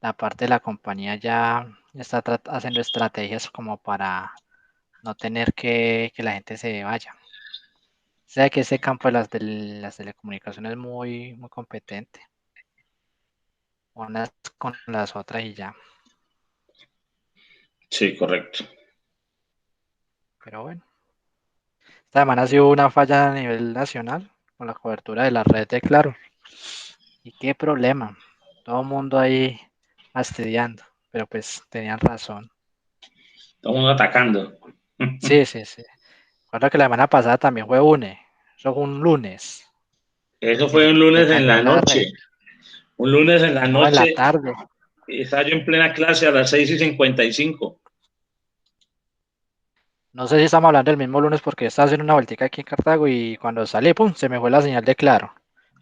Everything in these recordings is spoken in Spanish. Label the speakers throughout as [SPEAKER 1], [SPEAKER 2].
[SPEAKER 1] la parte de la compañía ya está haciendo estrategias como para no tener que la gente se vaya. O sea que ese campo de las telecomunicaciones es muy competente, unas con las otras y ya.
[SPEAKER 2] Sí, correcto.
[SPEAKER 1] Pero bueno, esta semana ha sido una falla a nivel nacional con la cobertura de la red de Claro. Y qué problema, todo el mundo ahí fastidiando, pero pues tenían razón.
[SPEAKER 2] Todo el mundo atacando.
[SPEAKER 1] Sí. Recuerdo que la semana pasada también fue eso fue un lunes,
[SPEAKER 2] Eso
[SPEAKER 1] que
[SPEAKER 2] fue un
[SPEAKER 1] se
[SPEAKER 2] lunes en
[SPEAKER 1] cayó
[SPEAKER 2] la
[SPEAKER 1] la red.
[SPEAKER 2] noche. Un lunes en la
[SPEAKER 1] No, en la
[SPEAKER 2] noche.
[SPEAKER 1] tarde.
[SPEAKER 2] Estaba yo en plena clase a las 6:55.
[SPEAKER 1] No sé si estamos hablando del mismo lunes porque estaba haciendo una vueltica aquí en Cartago y cuando salí, pum, se me fue la señal de Claro.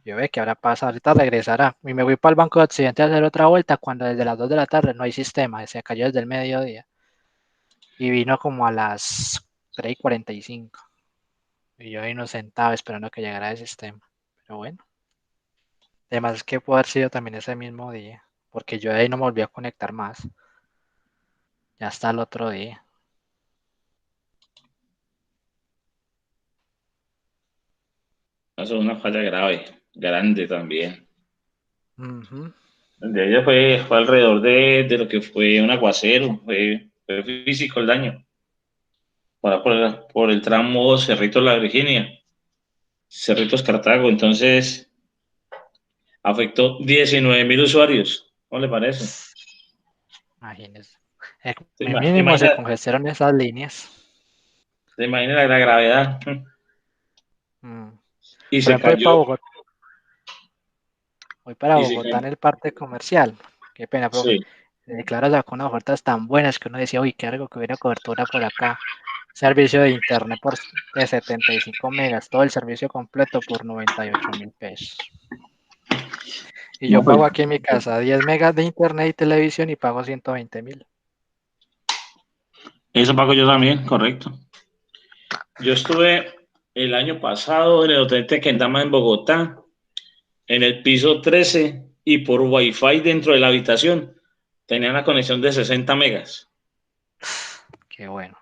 [SPEAKER 1] Yo ve que ahora pasa, ahorita regresará. Y me fui para el Banco de Occidente a hacer otra vuelta cuando desde las 2 de la tarde no hay sistema, se cayó desde el mediodía. Y vino como a las 3:45. Y yo ahí no sentado esperando que llegara el sistema. Pero bueno, además que pudo haber sido también ese mismo día, porque yo de ahí no me volví a conectar más. Ya hasta el otro día.
[SPEAKER 2] Eso es una falla grave, grande también.
[SPEAKER 1] Ujú.
[SPEAKER 2] De ella fue alrededor de lo que fue un aguacero, fue físico el daño. Por el tramo Cerritos La Virginia, Cerritos Cartago. Entonces, afectó 19.000 usuarios. ¿Cómo le parece?
[SPEAKER 1] Imagínense.
[SPEAKER 2] ¿Se
[SPEAKER 1] Mi mínimo se
[SPEAKER 2] imagina,
[SPEAKER 1] congestionaron esas líneas.
[SPEAKER 2] se imagina la gravedad?
[SPEAKER 1] Mm.
[SPEAKER 2] Y
[SPEAKER 1] Por
[SPEAKER 2] se
[SPEAKER 1] ejemplo,
[SPEAKER 2] cayó,
[SPEAKER 1] voy para
[SPEAKER 2] y se
[SPEAKER 1] Bogotá
[SPEAKER 2] cayó.
[SPEAKER 1] en el parte comercial. Qué pena, profe.
[SPEAKER 2] Sí,
[SPEAKER 1] Claro, sacó unas ofertas tan buenas que uno decía, uy, qué algo que hubiera cobertura por acá. Servicio de internet de 75 megas, todo el servicio completo por 98.000 pesos. Y
[SPEAKER 2] no,
[SPEAKER 1] yo
[SPEAKER 2] pues
[SPEAKER 1] pago aquí en mi casa 10 megas de internet y televisión y pago 120.000.
[SPEAKER 2] eso pago yo también, correcto. Yo estuve el año pasado en el Hotel Tequendama en Bogotá, en el piso 13 y por Wi-Fi dentro de la habitación tenía una conexión de 60 megas.
[SPEAKER 1] Qué bueno.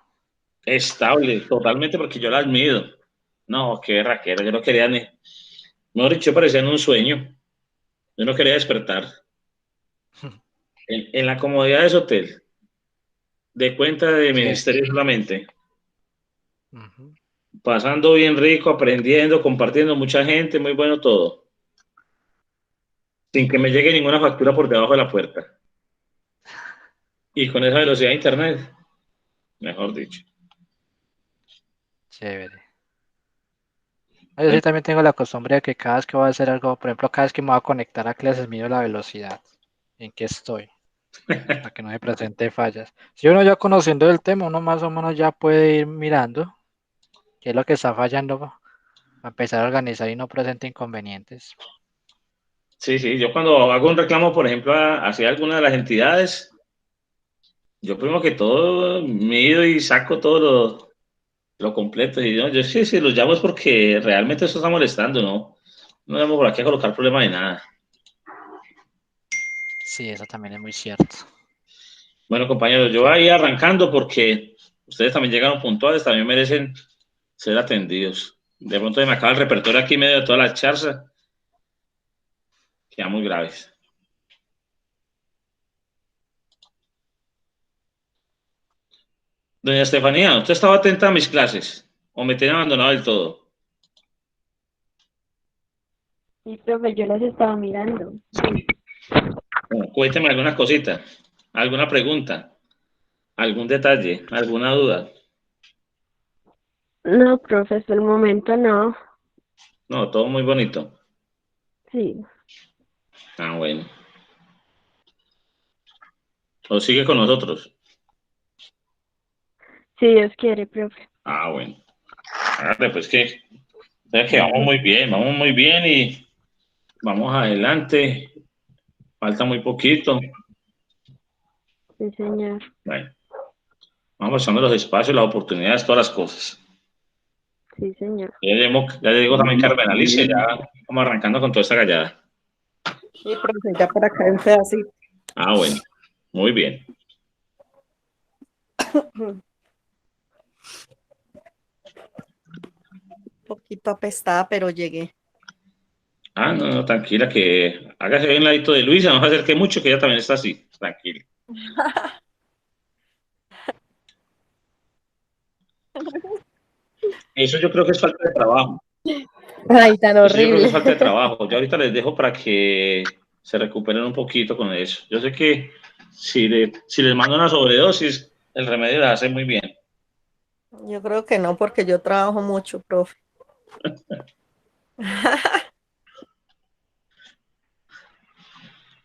[SPEAKER 2] Estable, totalmente, porque yo la mido. No, qué raquera, yo no quería ni. Mejor dicho, parecía en un sueño. Yo no quería despertar. En la comodidad de ese hotel, de cuenta de
[SPEAKER 1] Sí.
[SPEAKER 2] ministerio solamente,
[SPEAKER 1] Ujú.
[SPEAKER 2] pasando bien rico, aprendiendo, compartiendo mucha gente, muy bueno todo, sin que me llegue ninguna factura por debajo de la puerta. Y con esa velocidad de internet, mejor dicho.
[SPEAKER 1] Chévere. Yo sí también tengo la costumbre de que cada vez que voy a hacer algo, por ejemplo, cada vez que me voy a conectar a clases, mido la velocidad en que estoy, para que no me presente fallas. Si uno ya conociendo el tema, uno más o menos ya puede ir mirando qué es lo que está fallando para empezar a organizar y no presente inconvenientes.
[SPEAKER 2] Sí, sí, yo cuando hago un reclamo, por ejemplo, hacia alguna de las entidades, yo primero que todo mido y saco todo lo completo. Y yo sí, sí, los llamo es porque realmente eso está molestando, ¿no? No llamo por aquí a colocar problema de nada.
[SPEAKER 1] Sí, eso también es muy cierto.
[SPEAKER 2] Bueno, compañeros, yo
[SPEAKER 1] Porque
[SPEAKER 2] voy a ir arrancando porque ustedes también llegaron puntuales, también merecen ser atendidos. De pronto se me acaba el repertorio aquí en medio de toda la charla, queda muy graves. Doña Estefanía, ¿usted estaba atenta a mis clases o me tiene abandonado del todo?
[SPEAKER 3] Sí, profe, yo las estaba mirando.
[SPEAKER 2] Bueno, cuénteme alguna cosita, alguna pregunta, algún detalle, alguna duda.
[SPEAKER 3] No, profe, hasta el momento no.
[SPEAKER 2] No, todo muy bonito.
[SPEAKER 3] Sí,
[SPEAKER 2] Ah, bueno. O sigue con nosotros.
[SPEAKER 3] si Dios quiere, profe.
[SPEAKER 2] Ah, bueno. Hágale, pues que vamos muy bien y vamos adelante. Falta muy poquito.
[SPEAKER 3] Sí, señor.
[SPEAKER 2] Bueno, vamos pasando los espacios, las oportunidades, todas las cosas.
[SPEAKER 3] Sí, señor.
[SPEAKER 2] Ya llegó también Carmen Alicia, ya vamos arrancando con toda esta gallada.
[SPEAKER 4] Sí, profe, ya por acá en pedacito.
[SPEAKER 2] Ah, bueno, muy bien.
[SPEAKER 4] Un poquito apestada, pero llegué.
[SPEAKER 2] Ah, no, no, tranquila, que hágase bien ladito de Luisa, no se acerque mucho, que ella también está así, tranquila. Eso yo creo que es falta de trabajo.
[SPEAKER 5] Ay, tan
[SPEAKER 2] Eso yo creo que
[SPEAKER 5] horrible.
[SPEAKER 2] es falta de trabajo. Yo ahorita les dejo para que se recuperen un poquito con eso. Yo sé que si les mando una sobredosis, el remedio les hace muy bien.
[SPEAKER 4] Yo creo que no, porque yo trabajo mucho, profe.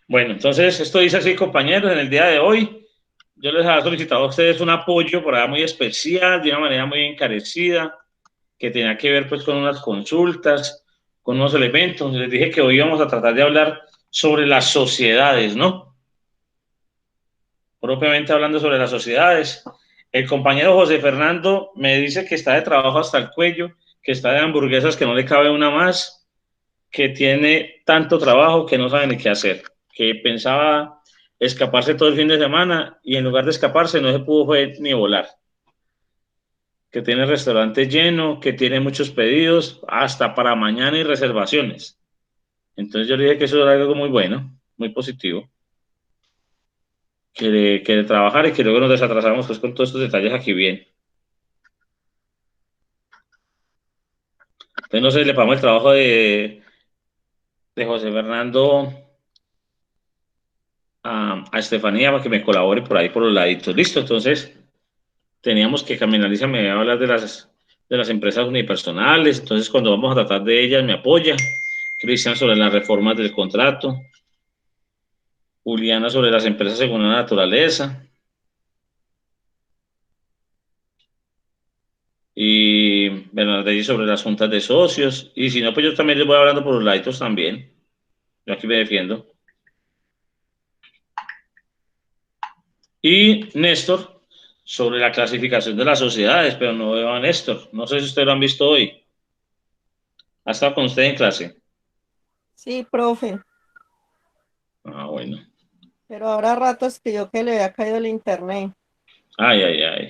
[SPEAKER 2] Bueno, entonces esto dice así, compañeros, en el día de hoy yo les había solicitado a ustedes un apoyo por allá muy especial, de una manera muy encarecida, que tenía que ver pues con unas consultas, con unos elementos. Les dije que hoy íbamos a tratar de hablar sobre las sociedades, ¿no? Propiamente hablando sobre las sociedades. El compañero José Fernando me dice que está de trabajo hasta el cuello, que está de hamburguesas que no le cabe una más, que tiene tanto trabajo que no sabe ni qué hacer, que pensaba escaparse todo el fin de semana y en lugar de escaparse no se pudo fue ni volar, que tiene el restaurante lleno, que tiene muchos pedidos, hasta para mañana y reservaciones. Entonces yo le dije que eso era algo muy bueno, muy positivo, que de trabajar y que luego nos desatrasamos pues con todos estos detalles aquí bien. Entonces no sé, le pagamos el trabajo de José Fernando a Estefanía para que me colabore por ahí por los laditos. Listo, entonces teníamos que caminar y se me iba a hablar de las empresas unipersonales. Entonces cuando vamos a tratar de ellas me apoya. Cristian sobre las reformas del contrato. Juliana sobre las empresas según la naturaleza. Y Bernardelli sobre las juntas de socios. Y si no, pues yo también les voy hablando por los laditos también. Yo aquí me defiendo. Y Néstor sobre la clasificación de las sociedades, pero no veo a Néstor. No sé si ustedes lo han visto hoy. ¿Ha estado con usted en clase?
[SPEAKER 4] Sí, profe.
[SPEAKER 2] Ah, bueno.
[SPEAKER 4] Pero ahora rato escribió que le había caído el internet.
[SPEAKER 2] Ay, ay, ay.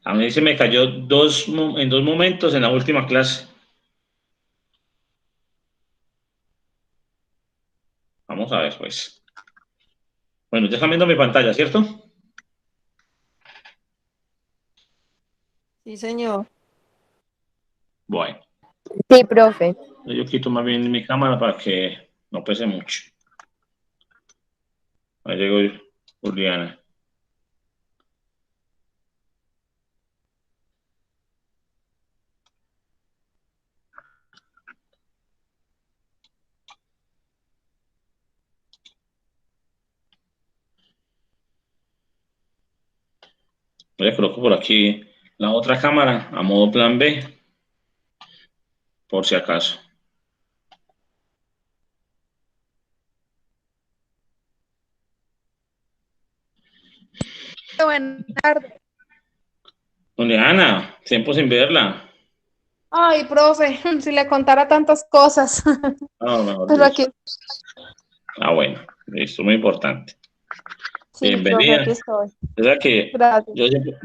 [SPEAKER 2] A mí se me cayó en dos momentos en la última clase. Vamos a ver, pues. Bueno, ya están viendo mi pantalla, ¿cierto?
[SPEAKER 4] Sí, señor.
[SPEAKER 2] Bueno,
[SPEAKER 5] Sí, profe.
[SPEAKER 2] yo quito más bien mi cámara para que no pese mucho. Ahí llegó Juliana. Le coloco por aquí la otra cámara a modo plan B, por si acaso.
[SPEAKER 6] Buenas tardes.
[SPEAKER 2] Juliana, tiempo sin verla.
[SPEAKER 6] Ay, profe, si le contara tantas cosas.
[SPEAKER 2] Ah, mejor
[SPEAKER 6] Pero
[SPEAKER 2] dicho.
[SPEAKER 6] aquí,
[SPEAKER 2] Ah, bueno, listo, muy importante.
[SPEAKER 6] sí, profe,
[SPEAKER 2] Bienvenida.
[SPEAKER 6] aquí estoy.
[SPEAKER 2] O sea que
[SPEAKER 6] Gracias.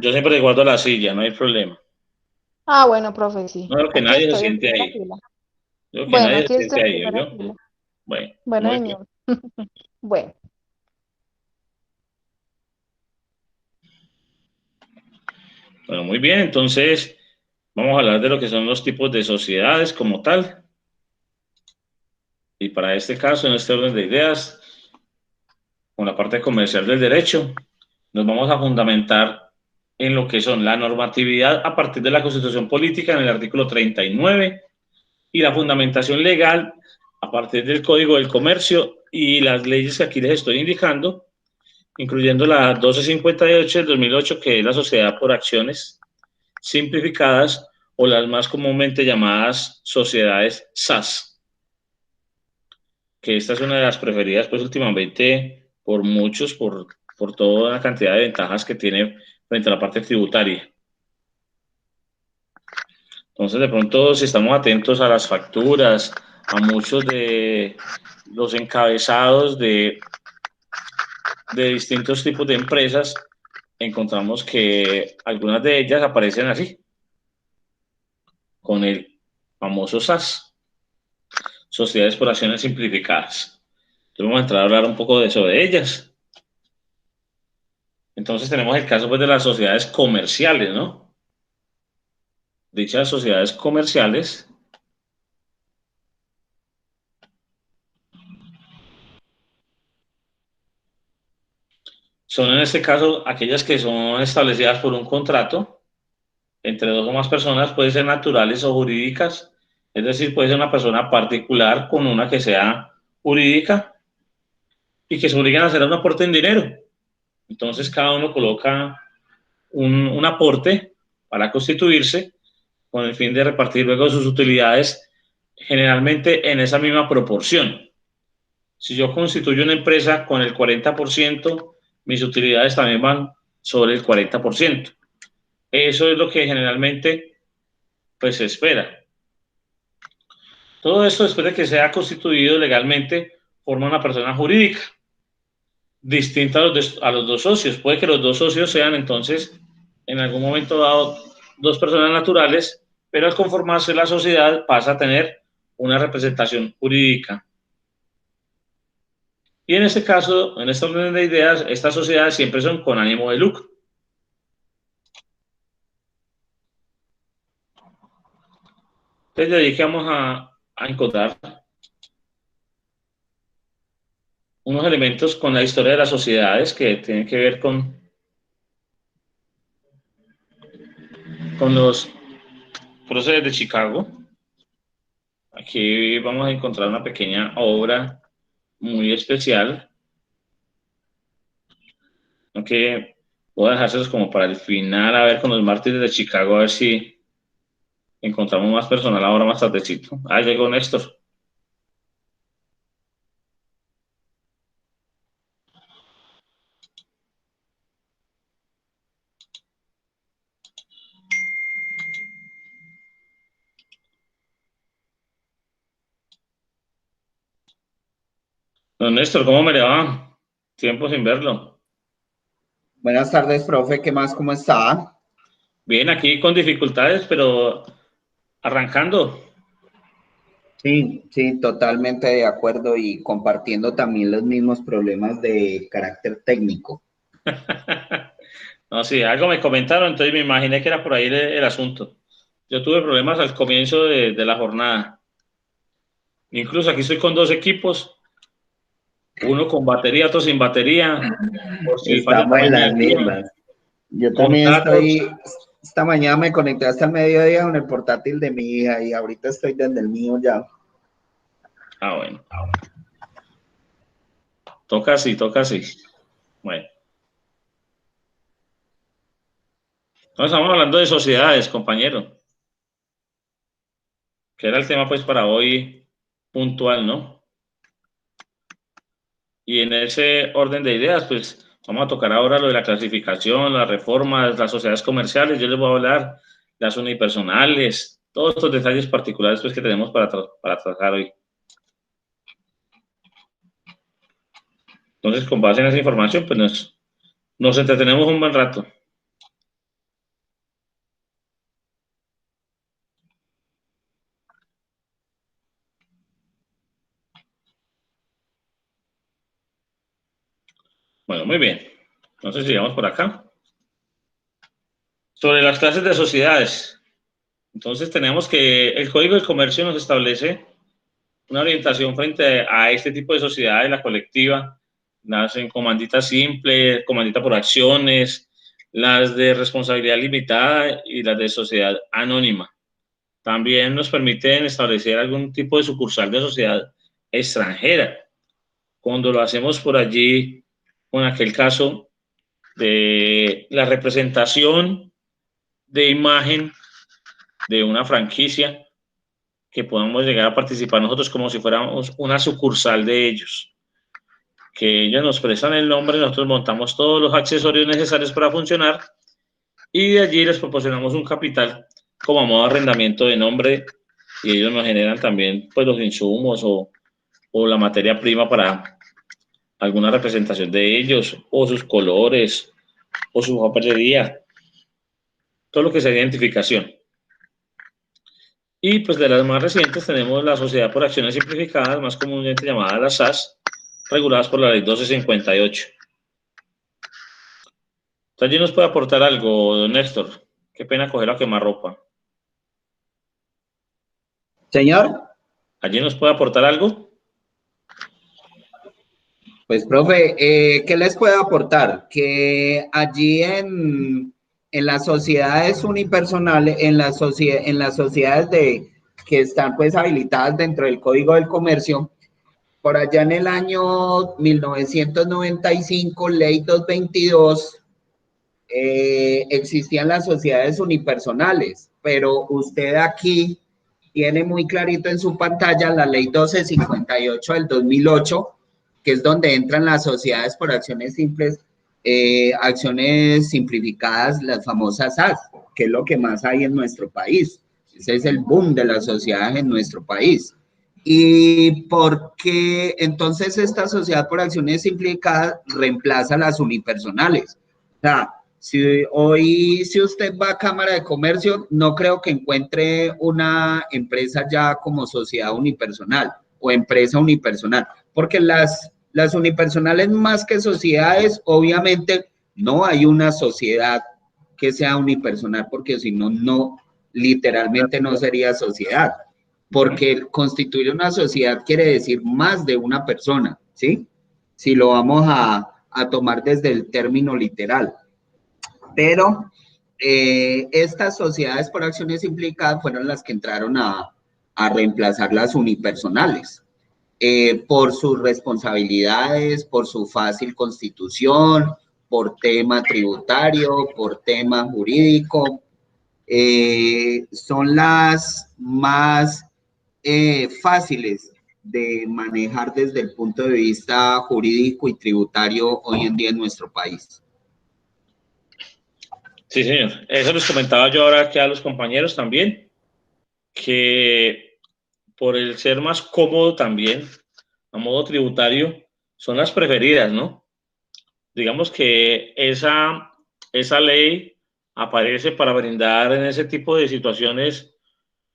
[SPEAKER 2] yo siempre le guardo la silla, no hay problema.
[SPEAKER 6] Ah, bueno, profe, sí.
[SPEAKER 2] No creo que
[SPEAKER 6] Aquí
[SPEAKER 2] nadie se
[SPEAKER 6] estoy en
[SPEAKER 2] siente
[SPEAKER 6] primera
[SPEAKER 2] ahí.
[SPEAKER 6] fila.
[SPEAKER 2] Yo creo que
[SPEAKER 6] Bueno,
[SPEAKER 2] nadie se
[SPEAKER 6] aquí estoy
[SPEAKER 2] siente
[SPEAKER 6] en
[SPEAKER 2] ahí,
[SPEAKER 6] primera
[SPEAKER 2] ¿yo?
[SPEAKER 6] fila.
[SPEAKER 2] Bueno,
[SPEAKER 6] Bueno,
[SPEAKER 2] muy bien.
[SPEAKER 6] señor. Bueno,
[SPEAKER 2] Bueno, muy bien. Entonces, vamos a hablar de lo que son los tipos de sociedades como tal. Y para este caso, en este orden de ideas, con la parte comercial del derecho, nos vamos a fundamentar en lo que son la normatividad a partir de la Constitución Política en el artículo 39 y la fundamentación legal a partir del Código del Comercio y las leyes que aquí les estoy indicando, incluyendo la 1258 del 2008, que es la sociedad por acciones simplificadas o las más comúnmente llamadas sociedades SAS, que esta es una de las preferidas pues últimamente por muchos por toda la cantidad de ventajas que tiene frente a la parte tributaria. Entonces, de pronto, si estamos atentos a las facturas, a muchos de los encabezados de de distintos tipos de empresas, encontramos que algunas de ellas aparecen así, con el famoso SAS, Sociedades por Acciones Simplificadas. Entonces vamos a entrar a hablar un poco sobre ellas. Entonces tenemos el caso pues, de las sociedades comerciales, ¿no? Dichas sociedades comerciales son en este caso aquellas que son establecidas por un contrato entre dos o más personas, pueden ser naturales o jurídicas, es decir, puede ser una persona particular con una que sea jurídica y que se obligan a hacer un aporte en dinero. Entonces cada uno coloca un aporte para constituirse con el fin de repartir luego sus utilidades generalmente en esa misma proporción. Si yo constituyo una empresa con el 40%, mis utilidades también van sobre el 40%. Eso es lo que generalmente pues, se espera. Todo esto después de que sea constituido legalmente forma una persona jurídica distinta a los dos socios. Puede que los dos socios sean entonces en algún momento dado dos personas naturales, pero al conformarse la sociedad pasa a tener una representación jurídica. Y en este caso, en este orden de ideas, estas sociedades siempre son con ánimo de lucro. Entonces, de ahí que vamos a encontrar unos elementos con la historia de las sociedades que tienen que ver con los próceres de Chicago. Aquí vamos a encontrar una pequeña obra muy especial, aunque voy a dejárselos como para el final, a ver con los mártires de Chicago, a ver si encontramos más personal ahora más tardecito. Ah, llegó Néstor. Don Néstor, ¿cómo me le va? Tiempo sin verlo.
[SPEAKER 7] Buenas tardes, profe. ¿Qué más? ¿Cómo está?
[SPEAKER 2] Bien, aquí con dificultades, pero arrancando.
[SPEAKER 7] Sí, sí, totalmente de acuerdo y compartiendo también los mismos problemas de carácter técnico.
[SPEAKER 2] No, sí, algo me comentaron, entonces me imaginé que era por ahí el asunto. Yo tuve problemas al comienzo de la jornada. Incluso aquí estoy con dos equipos, uno con batería, otro sin batería. Por si falla
[SPEAKER 7] Estamos en las
[SPEAKER 2] también
[SPEAKER 7] mismas. Yo
[SPEAKER 2] con
[SPEAKER 7] también
[SPEAKER 2] datos.
[SPEAKER 7] esta mañana me conecté hasta el mediodía con el portátil de mi hija y ahorita estoy desde el mío ya.
[SPEAKER 2] Ah, bueno. Toca así, toca así. Bueno. Entonces estamos hablando de sociedades, compañero. Que era el tema, pues, para hoy puntual, ¿no? Y en ese orden de ideas, pues, vamos a tocar ahora lo de la clasificación, las reformas, las sociedades comerciales. Yo les voy a hablar las unipersonales, todos estos detalles particulares, pues, que tenemos para tratar hoy. Entonces, con base en esa información, pues, nos entretenemos un buen rato. Bueno, muy bien. Entonces, sigamos por acá. Sobre las clases de sociedades. Entonces, tenemos que el Código del Comercio nos establece una orientación frente a este tipo de sociedades, la colectiva, las en comandita simple, comandita por acciones, las de responsabilidad limitada y las de sociedad anónima. También nos permiten establecer algún tipo de sucursal de sociedad extranjera. Cuando lo hacemos por allí, con aquel caso de la representación de imagen de una franquicia, que podamos llegar a participar nosotros como si fuéramos una sucursal de ellos. Que ellos nos prestan el nombre, nosotros montamos todos los accesorios necesarios para funcionar y de allí les proporcionamos un capital como modo de arrendamiento de nombre y ellos nos generan también pues los insumos o la materia prima para alguna representación de ellos, o sus colores, o su papelería, todo lo que sea identificación. Y pues de las más recientes tenemos la Sociedad por Acciones Simplificadas, más comúnmente llamada las SAS, reguladas por la Ley 1258. ¿Allí nos puede aportar algo, don Néstor? Qué pena coger a quemarropa.
[SPEAKER 7] Señor,
[SPEAKER 2] ¿Allí nos puede aportar algo?
[SPEAKER 7] pues profe, ¿qué les puedo aportar? Que allí en las sociedades unipersonales, en las sociedades que están pues habilitadas dentro del Código del Comercio, por allá en el año 1995, Ley 222, existían las sociedades unipersonales, pero usted aquí tiene muy clarito en su pantalla la Ley 1258 del 2008, que es donde entran las sociedades por acciones simples, acciones simplificadas, las famosas SAS, que es lo que más hay en nuestro país. Ese es el boom de las sociedades en nuestro país. ¿Y por qué entonces esta sociedad por acciones simplificadas reemplaza las unipersonales? O sea, si usted va a Cámara de Comercio, no creo que encuentre una empresa ya como sociedad unipersonal o empresa unipersonal, porque las unipersonales más que sociedades, obviamente no hay una sociedad que sea unipersonal, porque si no, no, literalmente no sería sociedad, porque constituir una sociedad quiere decir más de una persona, ¿sí? Si lo vamos a tomar desde el término literal. Pero estas sociedades por acciones implicadas fueron las que entraron a reemplazar las unipersonales, por sus responsabilidades, por su fácil constitución, por tema tributario, por tema jurídico. Son las más fáciles de manejar desde el punto de vista jurídico y tributario hoy en día en nuestro país.
[SPEAKER 2] Sí, señor. Eso les comentaba yo ahora aquí a los compañeros también, que por el ser más cómodo también, a modo tributario, son las preferidas, ¿no? Digamos que esa ley aparece para brindar en ese tipo de situaciones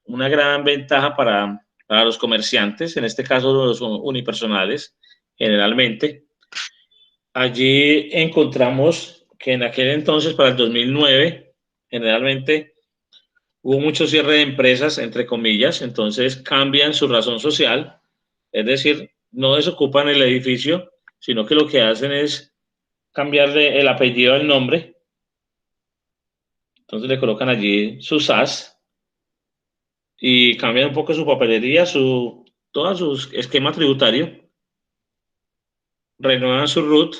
[SPEAKER 2] una gran ventaja para los comerciantes, en este caso los unipersonales, generalmente. Allí encontramos que en aquel entonces, para el 2009, generalmente hubo mucho cierre de empresas, entre comillas, entonces cambian su razón social, es decir, no desocupan el edificio, sino que lo que hacen es cambiarle el apellido al nombre, entonces le colocan allí su SAS y cambian un poco su papelería, todo su esquema tributario, renuevan su RUT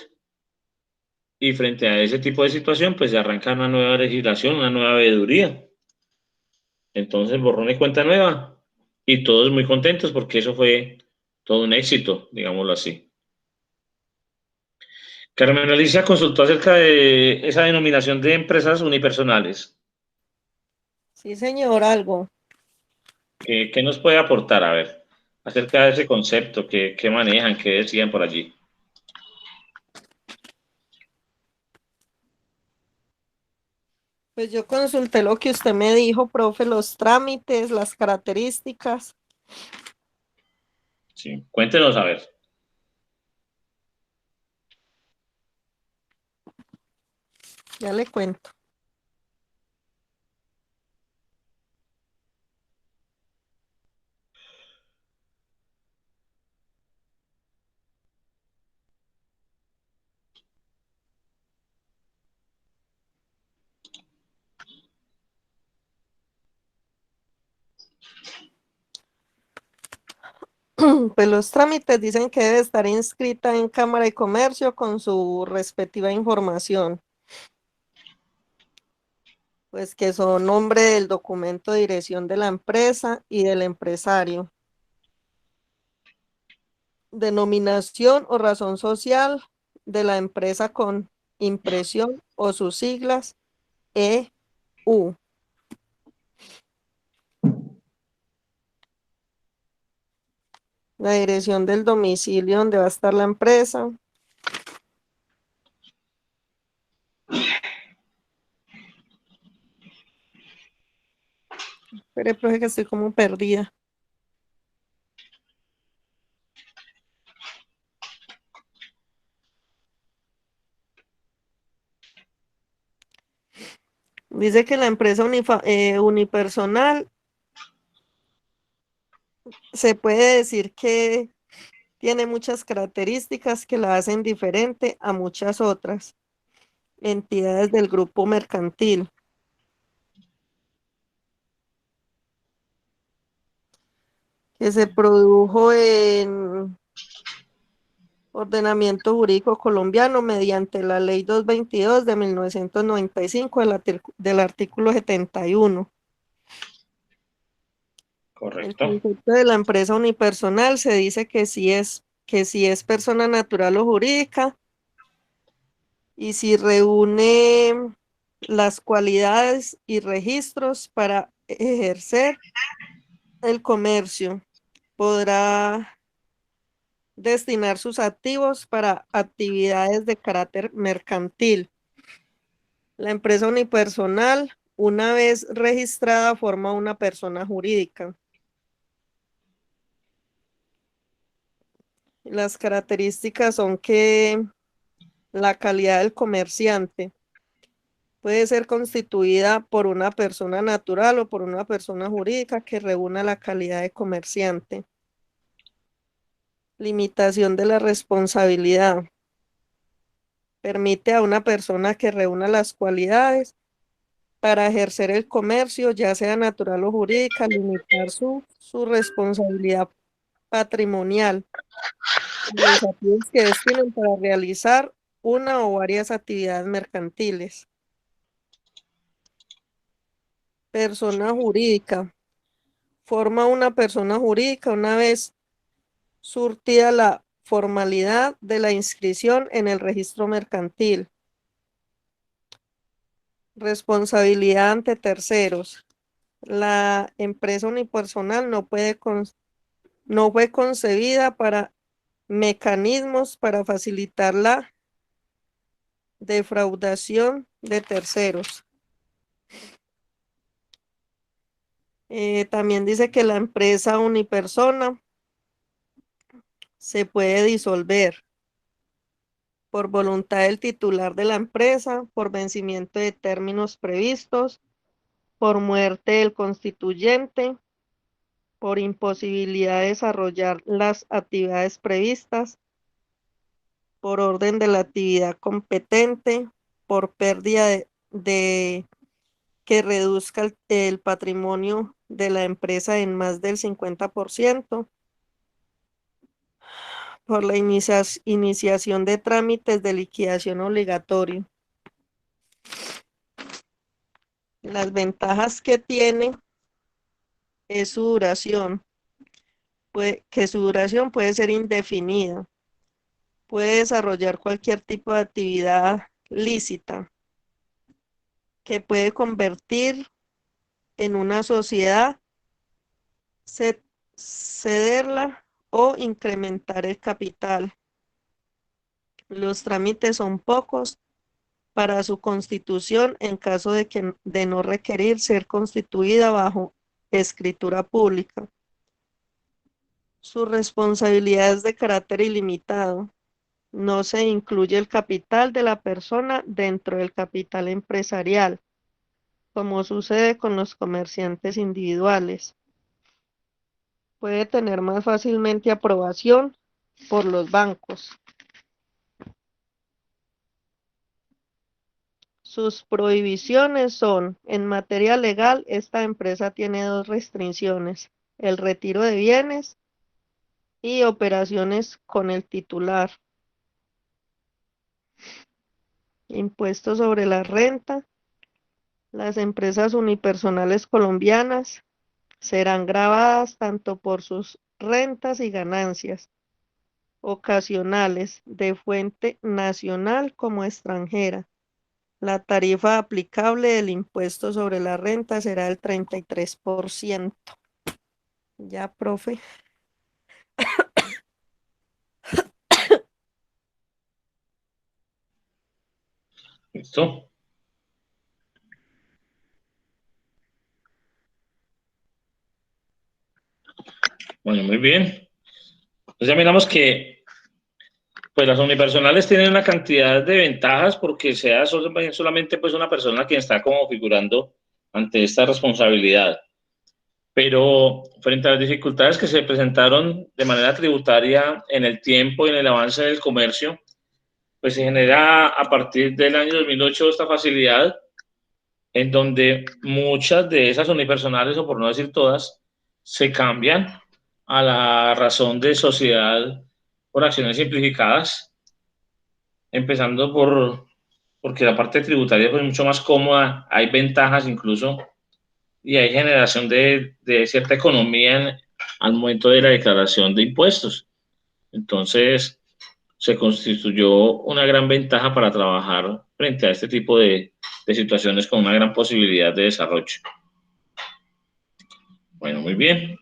[SPEAKER 2] y frente a ese tipo de situación, pues se arranca una nueva legislación, una nueva veeduría. Entonces, borrón y cuenta nueva. Y todos muy contentos porque eso fue todo un éxito, digámoslo así. Carmen Alicia consultó acerca de esa denominación de empresas unipersonales.
[SPEAKER 4] Sí, señor, algo.
[SPEAKER 2] ¿Qué nos puede aportar? A ver, acerca de ese concepto, qué manejan, qué decían por allí.
[SPEAKER 4] Pues yo consulté lo que usted me dijo, profe, los trámites, las características.
[SPEAKER 2] Sí, cuéntenos a ver.
[SPEAKER 4] Ya le cuento. Pues los trámites dicen que debe estar inscrita en Cámara de Comercio con su respectiva información. Pues que son nombre del documento de dirección de la empresa y del empresario. Denominación o razón social de la empresa con impresión o sus siglas EU. La dirección del domicilio donde va a estar la empresa, Espere, profe, que estoy como perdida. Dice que la empresa unipersonal se puede decir que tiene muchas características que la hacen diferente a muchas otras entidades del grupo mercantil. Que se produjo en ordenamiento jurídico colombiano mediante la ley 222 de 1995 del artículo 71. El
[SPEAKER 2] Correcto.
[SPEAKER 4] concepto de la empresa unipersonal se dice que si es persona natural o jurídica y si reúne las cualidades y registros para ejercer el comercio, podrá destinar sus activos para actividades de carácter mercantil. La empresa unipersonal, una vez registrada, forma una persona jurídica. Las características son que la calidad del comerciante puede ser constituida por una persona natural o por una persona jurídica que reúna la calidad de comerciante. Limitación de la responsabilidad. Permite a una persona que reúna las cualidades para ejercer el comercio, ya sea natural o jurídica, limitar su responsabilidad patrimonial, los activos que destinen para realizar una o varias actividades mercantiles. Persona jurídica. Forma una persona jurídica una vez surtida la formalidad de la inscripción en el registro mercantil. Responsabilidad ante terceros. La empresa unipersonal no fue concebida para mecanismos para facilitar la defraudación de terceros. También dice que la empresa unipersona se puede disolver por voluntad del titular de la empresa, por vencimiento de términos previstos, por muerte del constituyente, por imposibilidad de desarrollar las actividades previstas, por orden de la actividad competente, por pérdida de que reduzca el patrimonio de la empresa en más del 50%, por la iniciación de trámites de liquidación obligatorio. Las ventajas que tiene es su duración, que su duración puede ser indefinida, puede desarrollar cualquier tipo de actividad lícita, que puede convertir en una sociedad, cederla o incrementar el capital. Los trámites son pocos para su constitución en caso de no requerir ser constituida bajo escritura pública. Su responsabilidad es de carácter ilimitado. No se incluye el capital de la persona dentro del capital empresarial, como sucede con los comerciantes individuales. Puede tener más fácilmente aprobación por los bancos. Sus prohibiciones son, en materia legal, esta empresa tiene dos restricciones: el retiro de bienes y operaciones con el titular. Impuestos sobre la renta. Las empresas unipersonales colombianas serán gravadas tanto por sus rentas y ganancias ocasionales de fuente nacional como extranjera. La tarifa aplicable del impuesto sobre la renta será el 33%. Ya, profe.
[SPEAKER 2] ¿Listo? Bueno, muy bien. Entonces ya miramos que pues las unipersonales tienen una cantidad de ventajas porque sea solamente pues una persona quien está como figurando ante esta responsabilidad. Pero frente a las dificultades que se presentaron de manera tributaria en el tiempo y en el avance del comercio, pues se genera a partir del año 2008 esta facilidad en donde muchas de esas unipersonales, o por no decir todas, se cambian a la razón de sociedad por acciones simplificadas, empezando porque la parte tributaria pues, es mucho más cómoda, hay ventajas incluso, y hay generación de cierta economía al momento de la declaración de impuestos. Entonces, se constituyó una gran ventaja para trabajar frente a este tipo de situaciones con una gran posibilidad de desarrollo. Bueno, muy bien.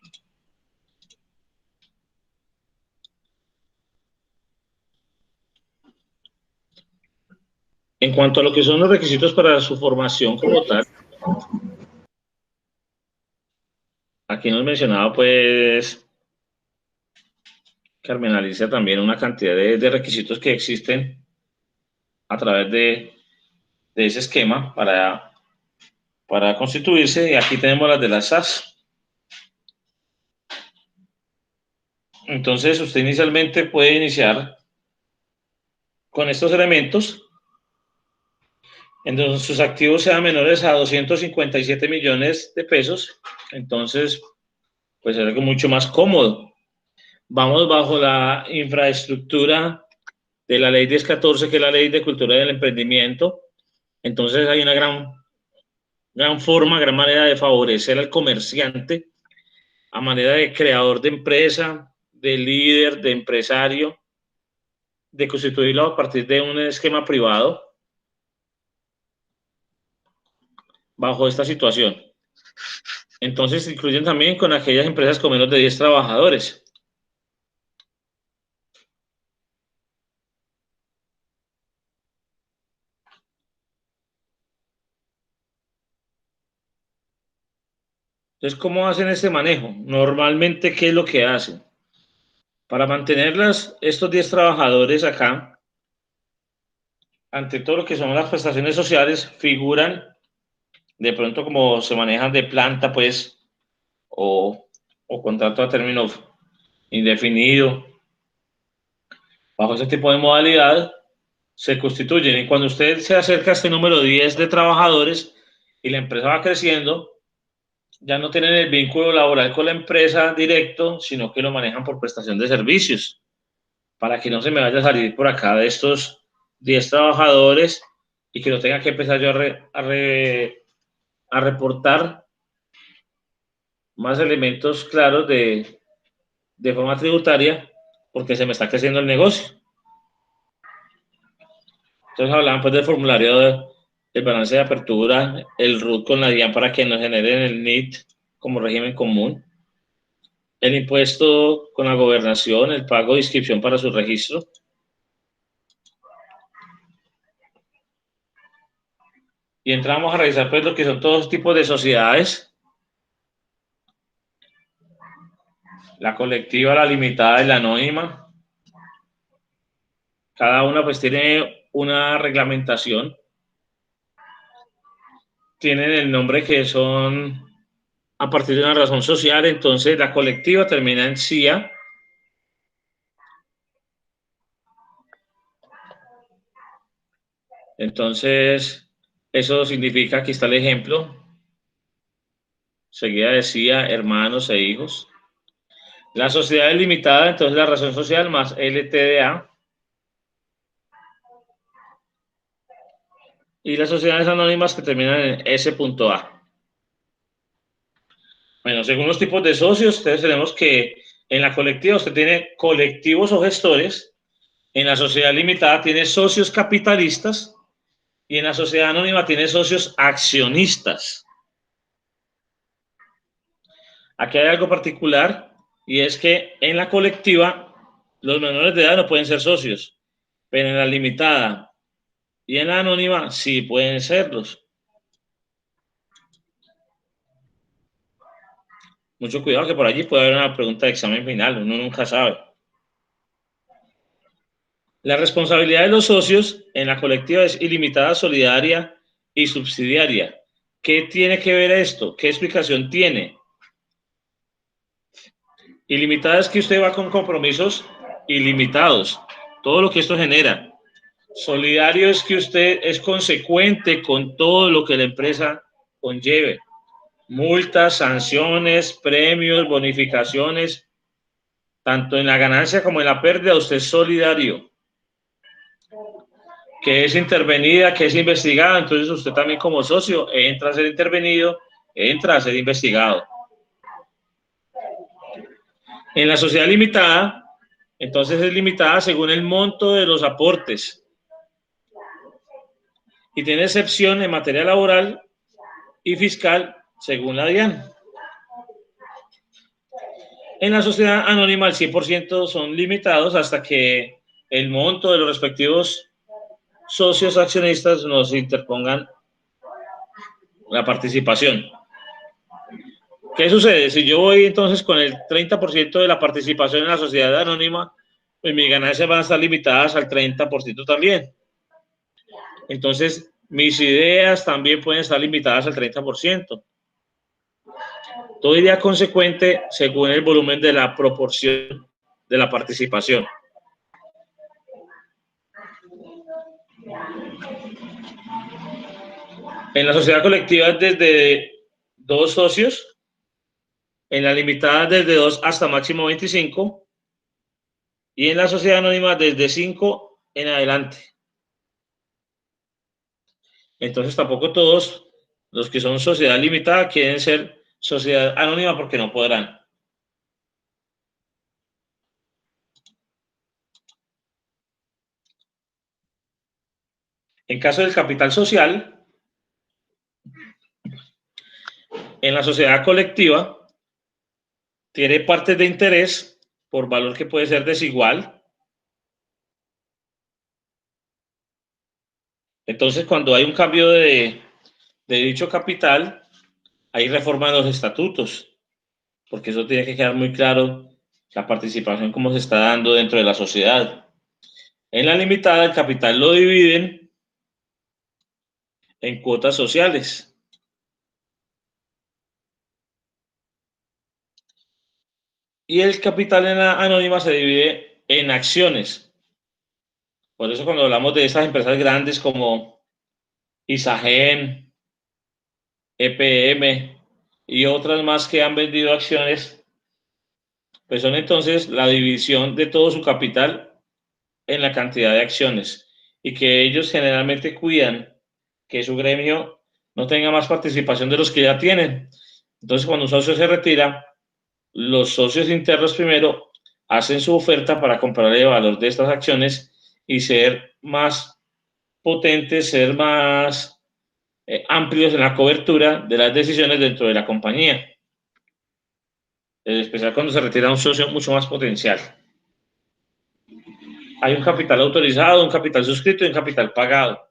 [SPEAKER 2] En cuanto a lo que son los requisitos para su formación como tal, aquí nos mencionaba pues Carmen Alicia también una cantidad de requisitos que existen a través de ese esquema para constituirse, y aquí tenemos las de las SAS. Entonces, usted inicialmente puede iniciar con estos elementos, en donde sus activos sean menores a 257 millones de pesos, entonces, pues es algo mucho más cómodo. Vamos bajo la infraestructura de la ley 1014, que es la ley de cultura del emprendimiento. Entonces hay una gran forma, gran manera de favorecer al comerciante a manera de creador de empresa, de líder, de empresario, de constituirlo a partir de un esquema privado bajo esta situación. Entonces incluyen también con aquellas empresas con menos de 10 trabajadores. Entonces, ¿cómo hacen este manejo? Normalmente, ¿qué es lo que hacen? Para mantenerlas, estos 10 trabajadores acá, ante todo lo que son las prestaciones sociales, figuran de pronto como se manejan de planta, pues, o contrato a término indefinido. Bajo ese tipo de modalidad se constituyen. Y cuando usted se acerca a este número 10 de trabajadores y la empresa va creciendo, ya no tienen el vínculo laboral con la empresa directo, sino que lo manejan por prestación de servicios. Para que no se me vaya a salir por acá de estos 10 trabajadores y que no tenga que empezar yo a reportar más elementos claros de forma tributaria, porque se me está creciendo el negocio. Entonces hablaban pues del formulario del balance de apertura, el RUT con la DIAN para que nos generen el NIT como régimen común, el impuesto con la gobernación, el pago de inscripción para su registro. Y entramos a revisar pues lo que son todos tipos de sociedades, la colectiva, la limitada y la anónima. Cada una pues tiene una reglamentación, tienen el nombre que son a partir de una razón social. Entonces la colectiva termina en CIA, entonces eso significa, aquí está el ejemplo, seguida decía hermanos e hijos. La sociedad es limitada, entonces la razón social más LTDA. Y las sociedades anónimas que terminan en S.A. Bueno, según los tipos de socios, ustedes tenemos que en la colectiva usted tiene colectivos o gestores, en la sociedad limitada tiene socios capitalistas y en la sociedad anónima tiene socios accionistas. Aquí hay algo particular, y es que en la colectiva los menores de edad no pueden ser socios, pero en la limitada y en la anónima sí pueden serlos. Mucho cuidado que por allí puede haber una pregunta de examen final, uno nunca sabe. La responsabilidad de los socios en la colectiva es ilimitada, solidaria y subsidiaria. ¿Qué tiene que ver esto? ¿Qué explicación tiene? Ilimitada es que usted va con compromisos ilimitados, todo lo que esto genera. Solidario es que usted es consecuente con todo lo que la empresa conlleve. Multas, sanciones, premios, bonificaciones, tanto en la ganancia como en la pérdida, usted es solidario. Que es intervenida, que es investigada, entonces usted también como socio entra a ser intervenido, entra a ser investigado. En la sociedad limitada, entonces es limitada según el monto de los aportes y tiene excepción en materia laboral y fiscal según la DIAN. En la sociedad anónima el 100% son limitados hasta que el monto de los respectivos socios accionistas nos interpongan la participación. ¿Qué sucede? Si yo voy entonces con el 30% de la participación en la sociedad anónima, pues mis ganancias van a estar limitadas al 30% también. Entonces, mis ideas también pueden estar limitadas al 30%. Todo iría consecuente según el volumen de la proporción de la participación. En la sociedad colectiva desde 2 socios, en la limitada desde 2 hasta máximo 25 y en la sociedad anónima desde 5 en adelante. Entonces tampoco todos los que son sociedad limitada quieren ser sociedad anónima porque no podrán. En caso del capital social, en la sociedad colectiva tiene partes de interés por valor que puede ser desigual. Entonces, cuando hay un cambio de dicho capital, hay reforma de los estatutos, porque eso tiene que quedar muy claro la participación, cómo se está dando dentro de la sociedad. En la limitada, el capital lo dividen en cuotas sociales. Y el capital en la anónima se divide en acciones. Por eso cuando hablamos de esas empresas grandes como Isagen, EPM y otras más que han vendido acciones, pues son entonces la división de todo su capital en la cantidad de acciones y que ellos generalmente cuidan que su gremio no tenga más participación de los que ya tienen. Entonces, cuando un socio se retira, los socios internos primero hacen su oferta para comprar el valor de estas acciones y ser más potentes, ser más amplios en la cobertura de las decisiones dentro de la compañía. En especial cuando se retira un socio mucho más potencial. Hay un capital autorizado, un capital suscrito y un capital pagado.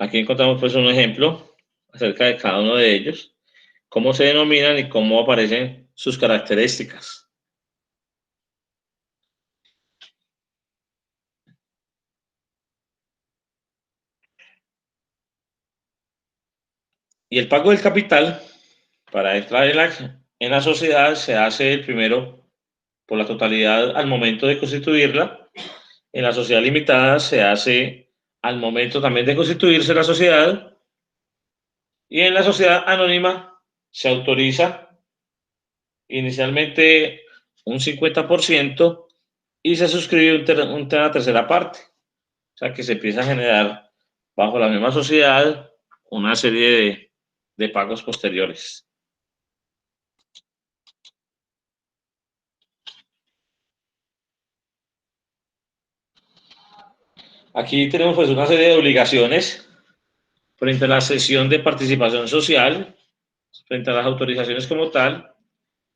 [SPEAKER 2] Aquí encontramos pues un ejemplo acerca de cada uno de ellos, cómo se denominan y cómo aparecen sus características. Y el pago del capital para entrar en la sociedad se hace el primero por la totalidad al momento de constituirla. En la sociedad limitada se hace al momento también de constituirse la sociedad. Y en la sociedad anónima se autoriza inicialmente un 50% y se suscribe una tercera parte. O sea que se empieza a generar bajo la misma sociedad una serie de pagos posteriores. Aquí tenemos pues una serie de obligaciones frente a la sesión de participación social, frente a las autorizaciones como tal,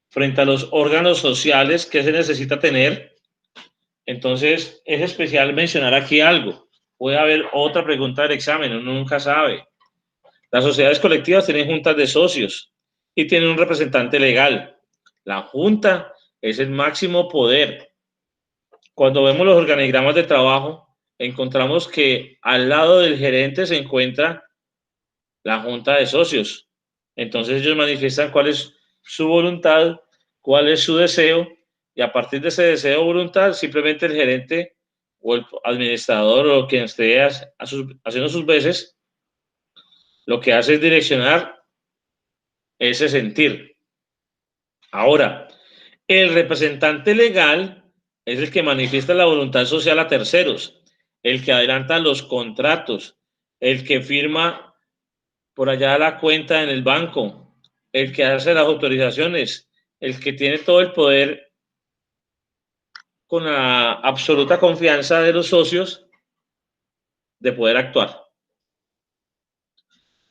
[SPEAKER 2] frente a los órganos sociales que se necesita tener. Entonces, es especial mencionar aquí algo. puede haber otra pregunta del examen, uno nunca sabe. Las sociedades colectivas tienen juntas de socios y tienen un representante legal. La junta es el máximo poder. Cuando vemos los organigramas de trabajo, encontramos que al lado del gerente se encuentra la junta de socios. Entonces ellos manifiestan cuál es su voluntad, cuál es su deseo, y a partir de ese deseo o voluntad, simplemente el gerente o el administrador o quien esté haciendo sus veces, lo que hace es direccionar ese sentir. Ahora, el representante legal es el que manifiesta la voluntad social a terceros, el que adelanta los contratos, el que firma por allá la cuenta en el banco, el que hace las autorizaciones, el que tiene todo el poder con la absoluta confianza de los socios de poder actuar.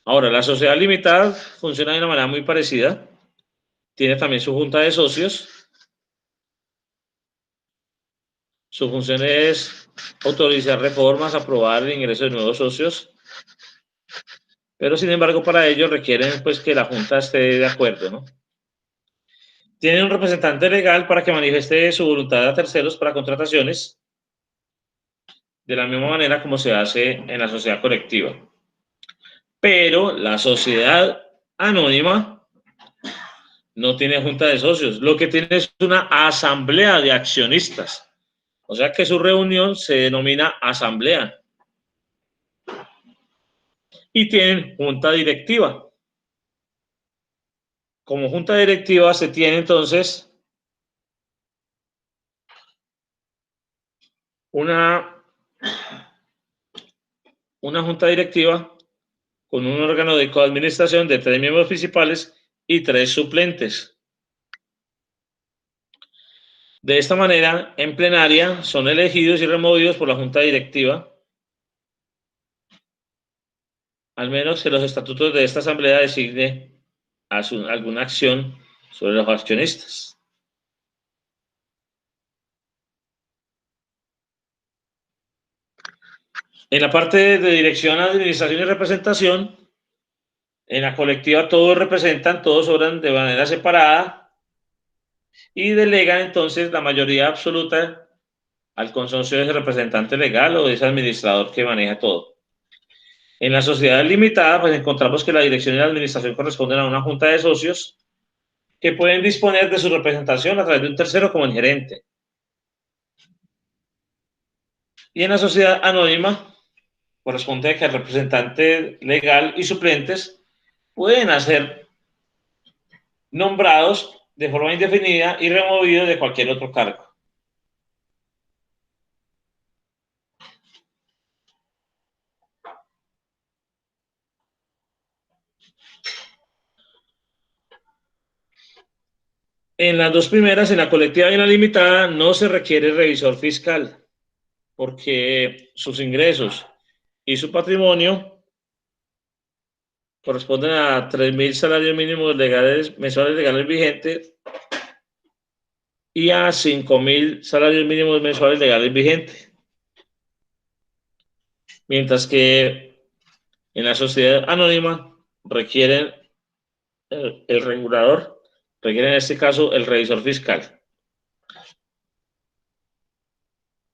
[SPEAKER 2] Ahora, la sociedad limitada funciona de una manera muy parecida. Tiene también su junta de socios. Su función es autorizar reformas, aprobar el ingreso de nuevos socios. Pero, sin embargo, para ello requieren pues, que la junta esté de acuerdo, ¿no? Tiene un representante legal para que manifieste su voluntad a terceros para contrataciones, de la misma manera como se hace en la sociedad colectiva. Pero la sociedad anónima no tiene junta de socios, lo que tiene es una asamblea de accionistas. O sea que su reunión se denomina asamblea. Y tienen junta directiva. Como junta directiva se tiene entonces una junta directiva con un órgano de coadministración de 3 miembros principales y 3 suplentes. De esta manera, en plenaria, son elegidos y removidos por la junta directiva, al menos que los estatutos de esta asamblea designe alguna acción sobre los accionistas. En la parte de dirección, administración y representación, en la colectiva todos representan, todos obran de manera separada y delegan entonces la mayoría absoluta al consorcio de ese representante legal o de ese administrador que maneja todo. En la sociedad limitada, pues encontramos que la dirección y la administración corresponden a una junta de socios que pueden disponer de su representación a través de un tercero como el gerente. Y en la sociedad anónima, corresponde a que el representante legal y suplentes pueden ser nombrados de forma indefinida y removidos de cualquier otro cargo. En las dos primeras, en la colectiva y en la limitada, no se requiere revisor fiscal porque sus ingresos y su patrimonio corresponden a 3.000 salarios mínimos legales, mensuales legales vigentes y a 5.000 salarios mínimos mensuales legales vigentes. Mientras que en la sociedad anónima requieren el regulador, requiere en este caso el revisor fiscal.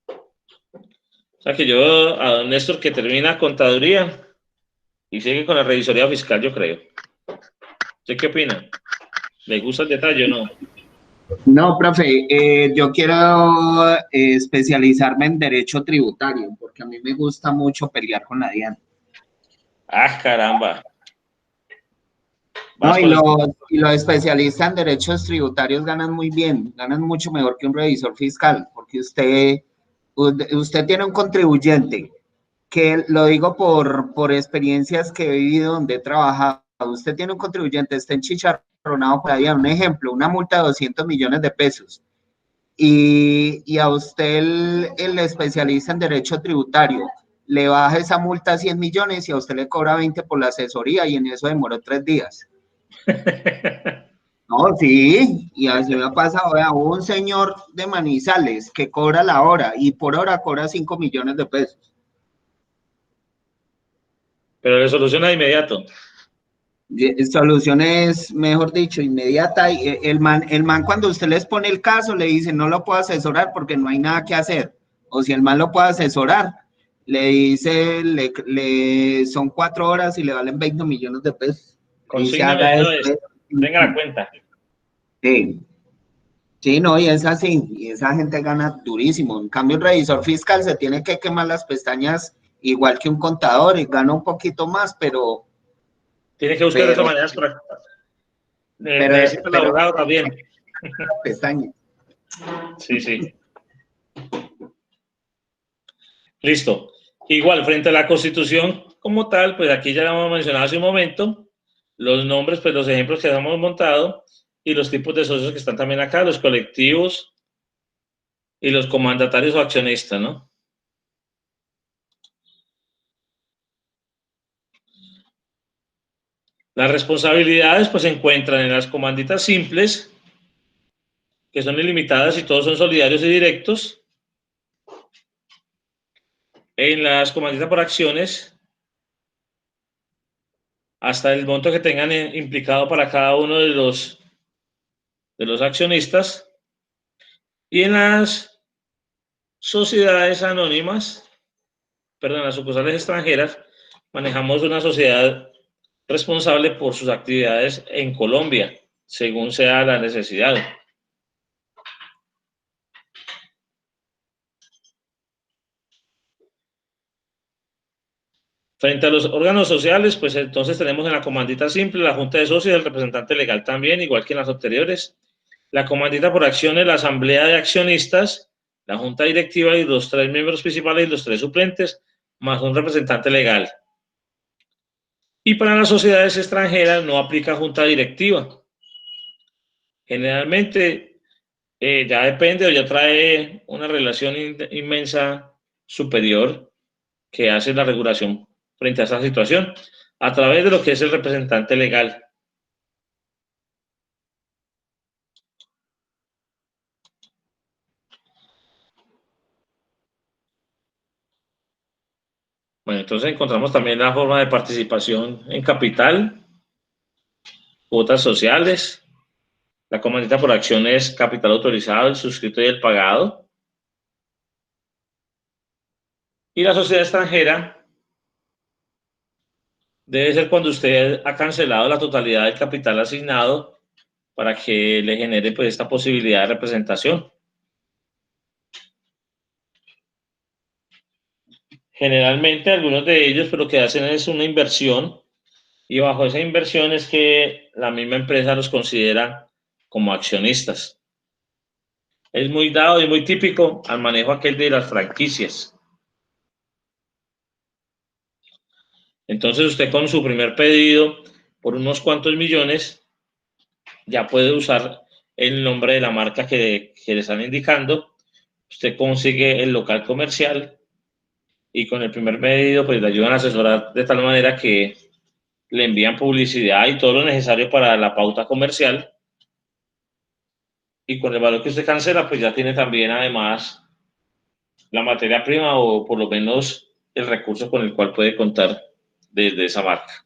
[SPEAKER 2] O sea que yo, a don Néstor, que termina contaduría y sigue con la revisoría fiscal, yo creo. ¿Usted qué opina? ¿Le gusta el detalle o no?
[SPEAKER 7] No, profe, yo quiero especializarme en derecho tributario, porque a mí me gusta mucho pelear con la DIAN.
[SPEAKER 2] Ah, caramba.
[SPEAKER 7] No, y los especialistas en derechos tributarios ganan muy bien, ganan mucho mejor que un revisor fiscal, porque usted tiene un contribuyente, que lo digo por experiencias que he vivido donde he trabajado. Usted tiene un contribuyente, está enchicharronado por ahí, un ejemplo, una multa de 200 millones de pesos, y a usted el especialista en derecho tributario le baja esa multa a 100 millones y a usted le cobra 20 por la asesoría y en eso demoró 3 días. No, sí, y así me ha pasado, vea, hubo un señor de Manizales que cobra la hora y por hora cobra 5 millones de pesos.
[SPEAKER 2] pero le soluciona de inmediato.
[SPEAKER 7] Soluciones, mejor dicho, inmediata. Y el man cuando usted les pone el caso, le dice, no lo puedo asesorar porque no hay nada que hacer. O si el man lo puede asesorar, le dice, son 4 horas y le valen 20 millones de pesos. Y se
[SPEAKER 2] Consígname
[SPEAKER 7] haga
[SPEAKER 2] de una
[SPEAKER 7] esto.
[SPEAKER 2] vez. Tenga la cuenta.
[SPEAKER 7] Sí. Sí, no, y es así, y esa gente gana durísimo. En cambio, el revisor fiscal se tiene que quemar las pestañas igual que un contador y gana un poquito más, pero
[SPEAKER 2] Tiene que buscar otras maneras para... necesita el abogado también.
[SPEAKER 7] Pestañas.
[SPEAKER 2] Sí, sí. Listo. Igual, frente a la Constitución como tal, pues aquí ya lo hemos mencionado hace un momento, los nombres, pues los ejemplos que hemos montado y los tipos de socios que están también acá, los colectivos y los comandatarios o accionistas, ¿no? Las responsabilidades, pues se encuentran en las comanditas simples, que son ilimitadas y todos son solidarios y directos. En las comanditas por acciones, hasta el monto que tengan implicado para cada uno de los accionistas. Y en las sociedades anónimas, perdón, las sucursales extranjeras, manejamos una sociedad responsable por sus actividades en Colombia, según sea la necesidad. Frente a los órganos sociales, pues entonces tenemos en la comandita simple la Junta de Socios y el representante legal también, igual que en las anteriores. La comandita por acciones, la Asamblea de Accionistas, la Junta Directiva y los 3 miembros principales y los 3 suplentes, más un representante legal. Y para las sociedades extranjeras no aplica Junta Directiva. Generalmente ya depende o ya trae una relación inmensa superior que hace la regulación frente a esa situación a través de lo que es el representante legal. Bueno, entonces encontramos también la forma de participación en capital, cuotas sociales, la comandita por acciones, capital autorizado, el suscrito y el pagado. Y la sociedad extranjera debe ser cuando usted ha cancelado la totalidad del capital asignado para que le genere pues esta posibilidad de representación. Generalmente algunos de ellos pues, lo que hacen es una inversión y bajo esa inversión es que la misma empresa los considera como accionistas. Es muy dado y muy típico al manejo aquel de las franquicias. Entonces usted con su primer pedido por unos cuantos millones ya puede usar el nombre de la marca que le están indicando. Usted consigue el local comercial y con el primer pedido pues le ayudan a asesorar de tal manera que le envían publicidad y todo lo necesario para la pauta comercial. Y con el valor que usted cancela, pues ya tiene también además la materia prima o por lo menos el recurso con el cual puede contar desde esa marca.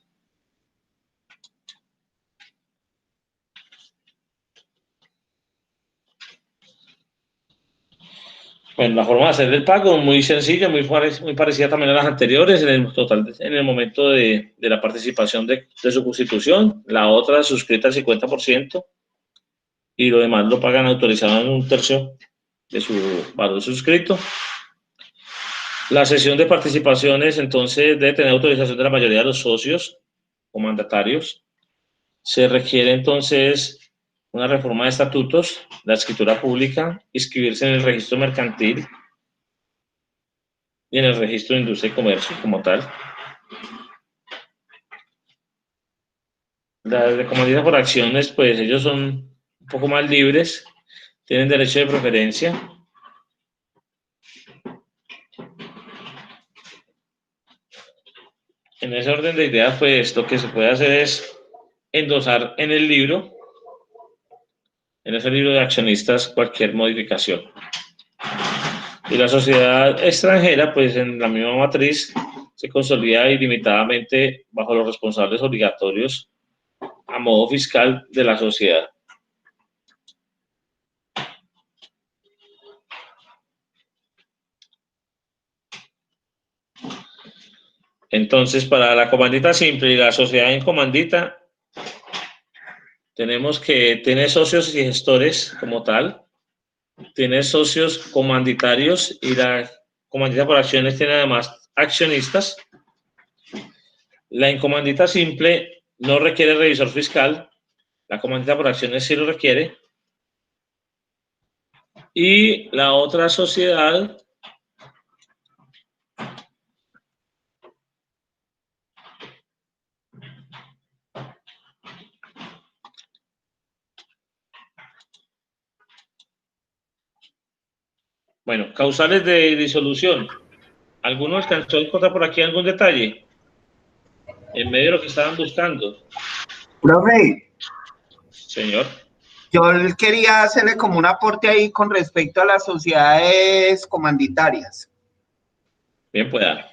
[SPEAKER 2] Bueno, la forma de hacer el pago muy sencilla, muy parecida también a las anteriores, en el momento de la participación de su constitución. La otra suscrita al 50% y lo demás lo pagan autorizado en 1/3 de su valor suscrito. La sesión de participaciones, entonces, debe tener autorización de la mayoría de los socios o mandatarios. Se requiere, entonces, una reforma de estatutos, la escritura pública, inscribirse en el registro mercantil y en el registro de industria y comercio como tal. Las de comandita por acciones, pues ellos son un poco más libres, tienen derecho de preferencia. En ese orden de ideas, pues lo que se puede hacer es endosar en el libro, en ese libro de accionistas, cualquier modificación. Y la sociedad extranjera, pues en la misma matriz, se consolida ilimitadamente bajo los responsables obligatorios a modo fiscal de la sociedad. Entonces, para la comandita simple y la sociedad en comandita, tenemos que tener socios y gestores como tal, tiene socios comanditarios y la comandita por acciones tiene además accionistas. La incomandita simple no requiere revisor fiscal, la comandita por acciones sí lo requiere. Y la otra sociedad bueno, causales de disolución. ¿Alguno alcanzó a encontrar por aquí algún detalle? En medio de lo que estaban buscando.
[SPEAKER 7] Profe,
[SPEAKER 2] Señor.
[SPEAKER 7] yo quería hacerle como un aporte ahí con respecto a las sociedades comanditarias.
[SPEAKER 2] Bien pueda.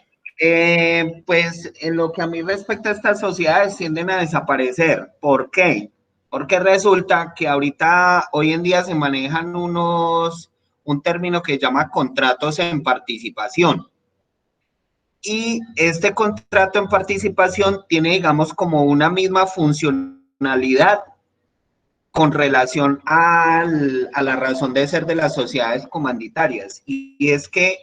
[SPEAKER 7] Pues en lo que a mí respecta, estas sociedades tienden a desaparecer. ¿Por qué? Porque resulta que ahorita, hoy en día se manejan un término que se llama contratos en participación. Y este contrato en participación tiene, digamos, como una misma funcionalidad con relación a la razón de ser de las sociedades comanditarias. Y es que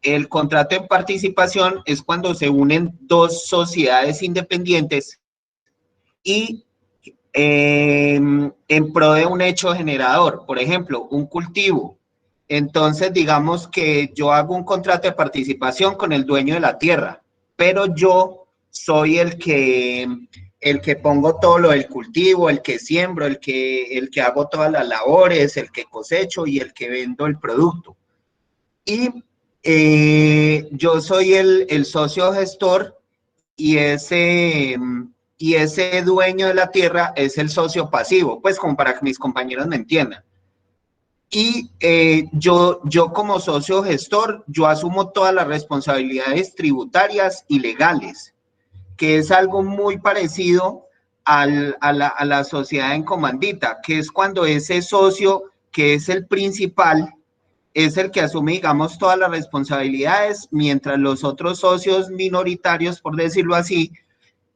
[SPEAKER 7] el contrato en participación es cuando se unen dos sociedades independientes y en pro de un hecho generador, por ejemplo, un cultivo. Entonces, digamos que yo hago un contrato de participación con el dueño de la tierra, pero yo soy el que pongo todo lo del cultivo, el que siembro, el que hago todas las labores, el que cosecho y el que vendo el producto. Y yo soy el socio gestor y ese dueño de la tierra es el socio pasivo, pues como para que mis compañeros me entiendan. Y yo como socio gestor, yo asumo todas las responsabilidades tributarias y legales, que es algo muy parecido a la sociedad en comandita, que es cuando ese socio, que es el principal, es el que asume, digamos, todas las responsabilidades, mientras los otros socios minoritarios, por decirlo así,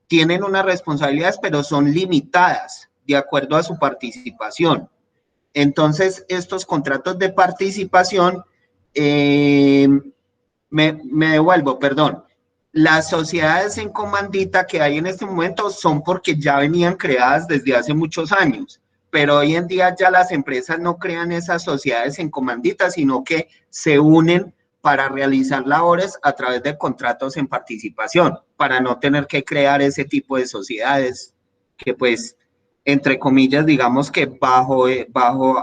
[SPEAKER 7] tienen unas responsabilidades, pero son limitadas de acuerdo a su participación. Entonces, estos contratos de participación, me devuelvo, perdón. Las sociedades en comandita que hay en este momento son porque ya venían creadas desde hace muchos años, pero hoy en día ya las empresas no crean esas sociedades en comandita, sino que se unen para realizar labores a través de contratos en participación, para no tener que crear ese tipo de sociedades que, pues, entre comillas, digamos que bajo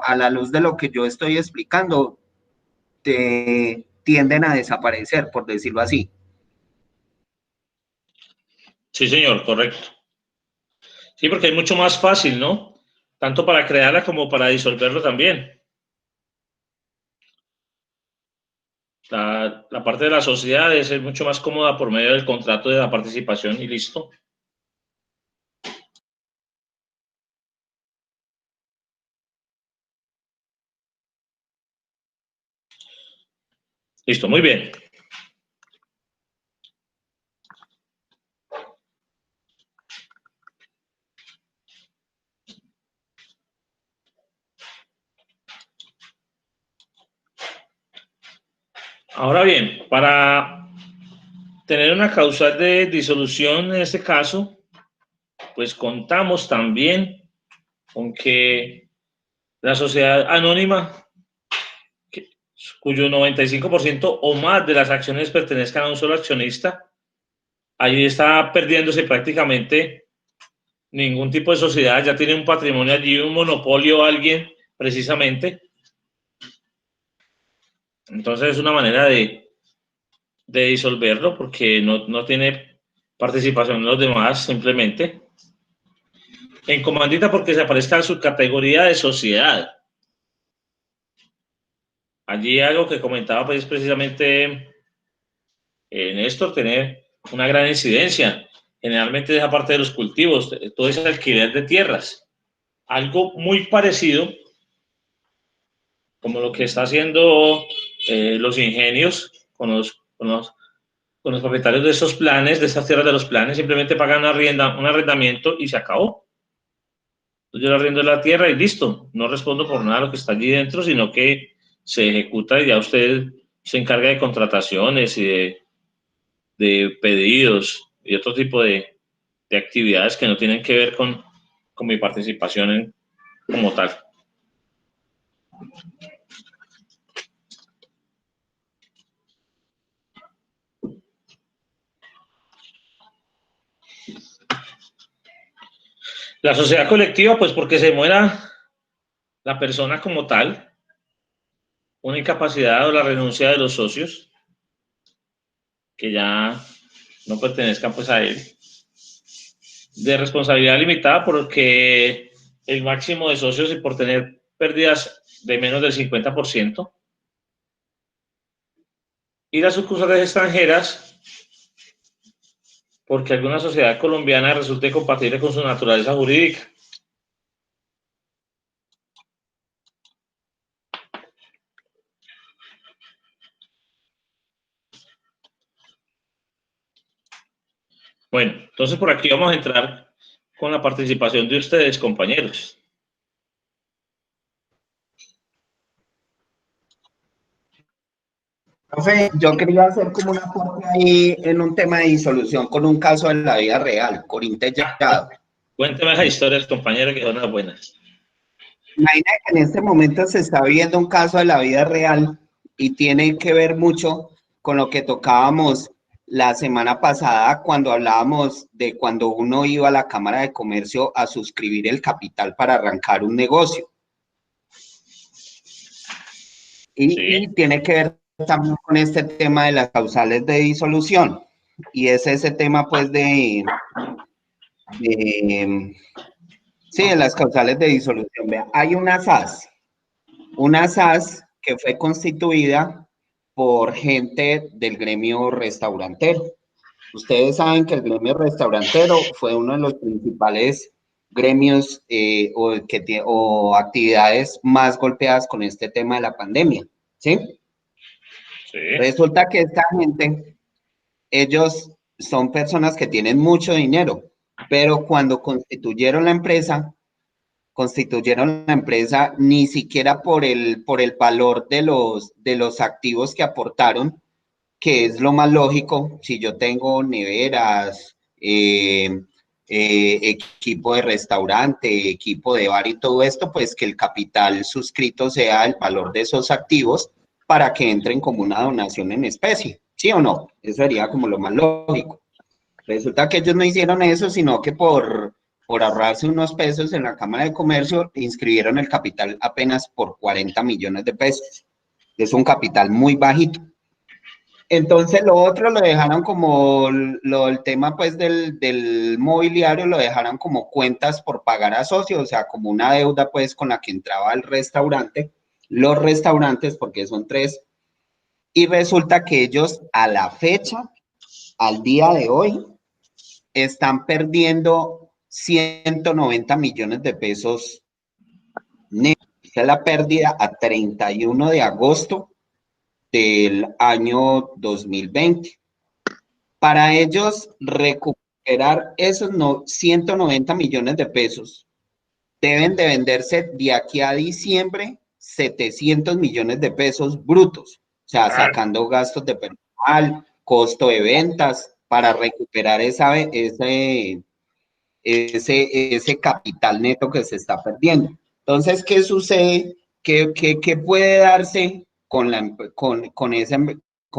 [SPEAKER 7] a la luz de lo que yo estoy explicando, tienden a desaparecer, por decirlo así.
[SPEAKER 2] Sí, señor, correcto. Sí, porque es mucho más fácil, ¿no? Tanto para crearla como para disolverlo también. La parte de las sociedades es mucho más cómoda por medio del contrato de la participación y listo. Listo, muy bien. Ahora bien, para tener una causal de disolución en este caso, pues contamos también con que la sociedad anónima, cuyo 95% o más de las acciones pertenezcan a un solo accionista, ahí está perdiéndose prácticamente ningún tipo de sociedad, ya tiene un patrimonio allí, un monopolio alguien precisamente. Entonces es una manera de disolverlo porque no tiene participación en los demás simplemente. En comandita porque se aparezca en su categoría de sociedad. Allí algo que comentaba pues precisamente Néstor, tener una gran incidencia. Generalmente es aparte de los cultivos, todo ese alquiler de tierras. Algo muy parecido como lo que está haciendo los ingenios con los propietarios de esos planes, de estas tierras de los planes, simplemente pagan un arrendamiento y se acabó. Entonces yo le arriendo la tierra y listo, no respondo por nada de lo que está allí dentro, sino que se ejecuta y ya usted se encarga de contrataciones y de pedidos y otro tipo de actividades que no tienen que ver con mi participación como tal. La sociedad colectiva, pues porque se muera la persona como tal, una incapacidad o la renuncia de los socios, que ya no pertenezcan pues a él, de responsabilidad limitada porque el máximo de socios y por tener pérdidas de menos del 50%, y las sucursales extranjeras porque alguna sociedad colombiana resulte compatible con su naturaleza jurídica. Bueno, entonces por aquí vamos a entrar con la participación de ustedes, compañeros.
[SPEAKER 7] Profe, yo quería hacer como una aporte ahí en un tema de disolución con un caso de la vida real, Corín Tellado.
[SPEAKER 2] Cuénteme esas historias, compañeros, que son las buenas.
[SPEAKER 7] Imagina que en este momento se está viendo un caso de la vida real y tiene que ver mucho con lo que tocábamos la semana pasada cuando hablábamos de cuando uno iba a la Cámara de Comercio a suscribir el capital para arrancar un negocio. Y tiene que ver también con este tema de las causales de disolución. Y es ese tema pues de las causales de disolución. Vea, hay una SAS que fue constituida por gente del gremio restaurantero. Ustedes saben que el gremio restaurantero fue uno de los principales gremios o actividades más golpeadas con este tema de la pandemia, ¿sí? Sí. Resulta que esta gente, ellos son personas que tienen mucho dinero, pero cuando constituyeron la empresa ni siquiera por el valor de los activos que aportaron, que es lo más lógico. Si yo tengo neveras, equipo de restaurante, equipo de bar y todo esto, pues que el capital suscrito sea el valor de esos activos para que entren como una donación en especie, ¿sí o no? Eso sería como lo más lógico. Resulta que ellos no hicieron eso, sino que por ahorrarse unos pesos en la Cámara de Comercio, inscribieron el capital apenas por 40 millones de pesos. Es un capital muy bajito. Entonces lo otro lo dejaron como, el tema pues del mobiliario lo dejaron como cuentas por pagar a socios, o sea, como una deuda pues con la que entraba el restaurante, los restaurantes, porque son 3, y resulta que ellos a la fecha, al día de hoy, están perdiendo 190 millones de pesos netos. Esa es la pérdida a 31 de agosto del año 2020. Para ellos recuperar esos 190 millones de pesos, deben de venderse de aquí a diciembre 700 millones de pesos brutos, o sea, sacando gastos de personal, costo de ventas, para recuperar ese capital neto que se está perdiendo. Entonces, ¿qué sucede? ¿Qué puede darse con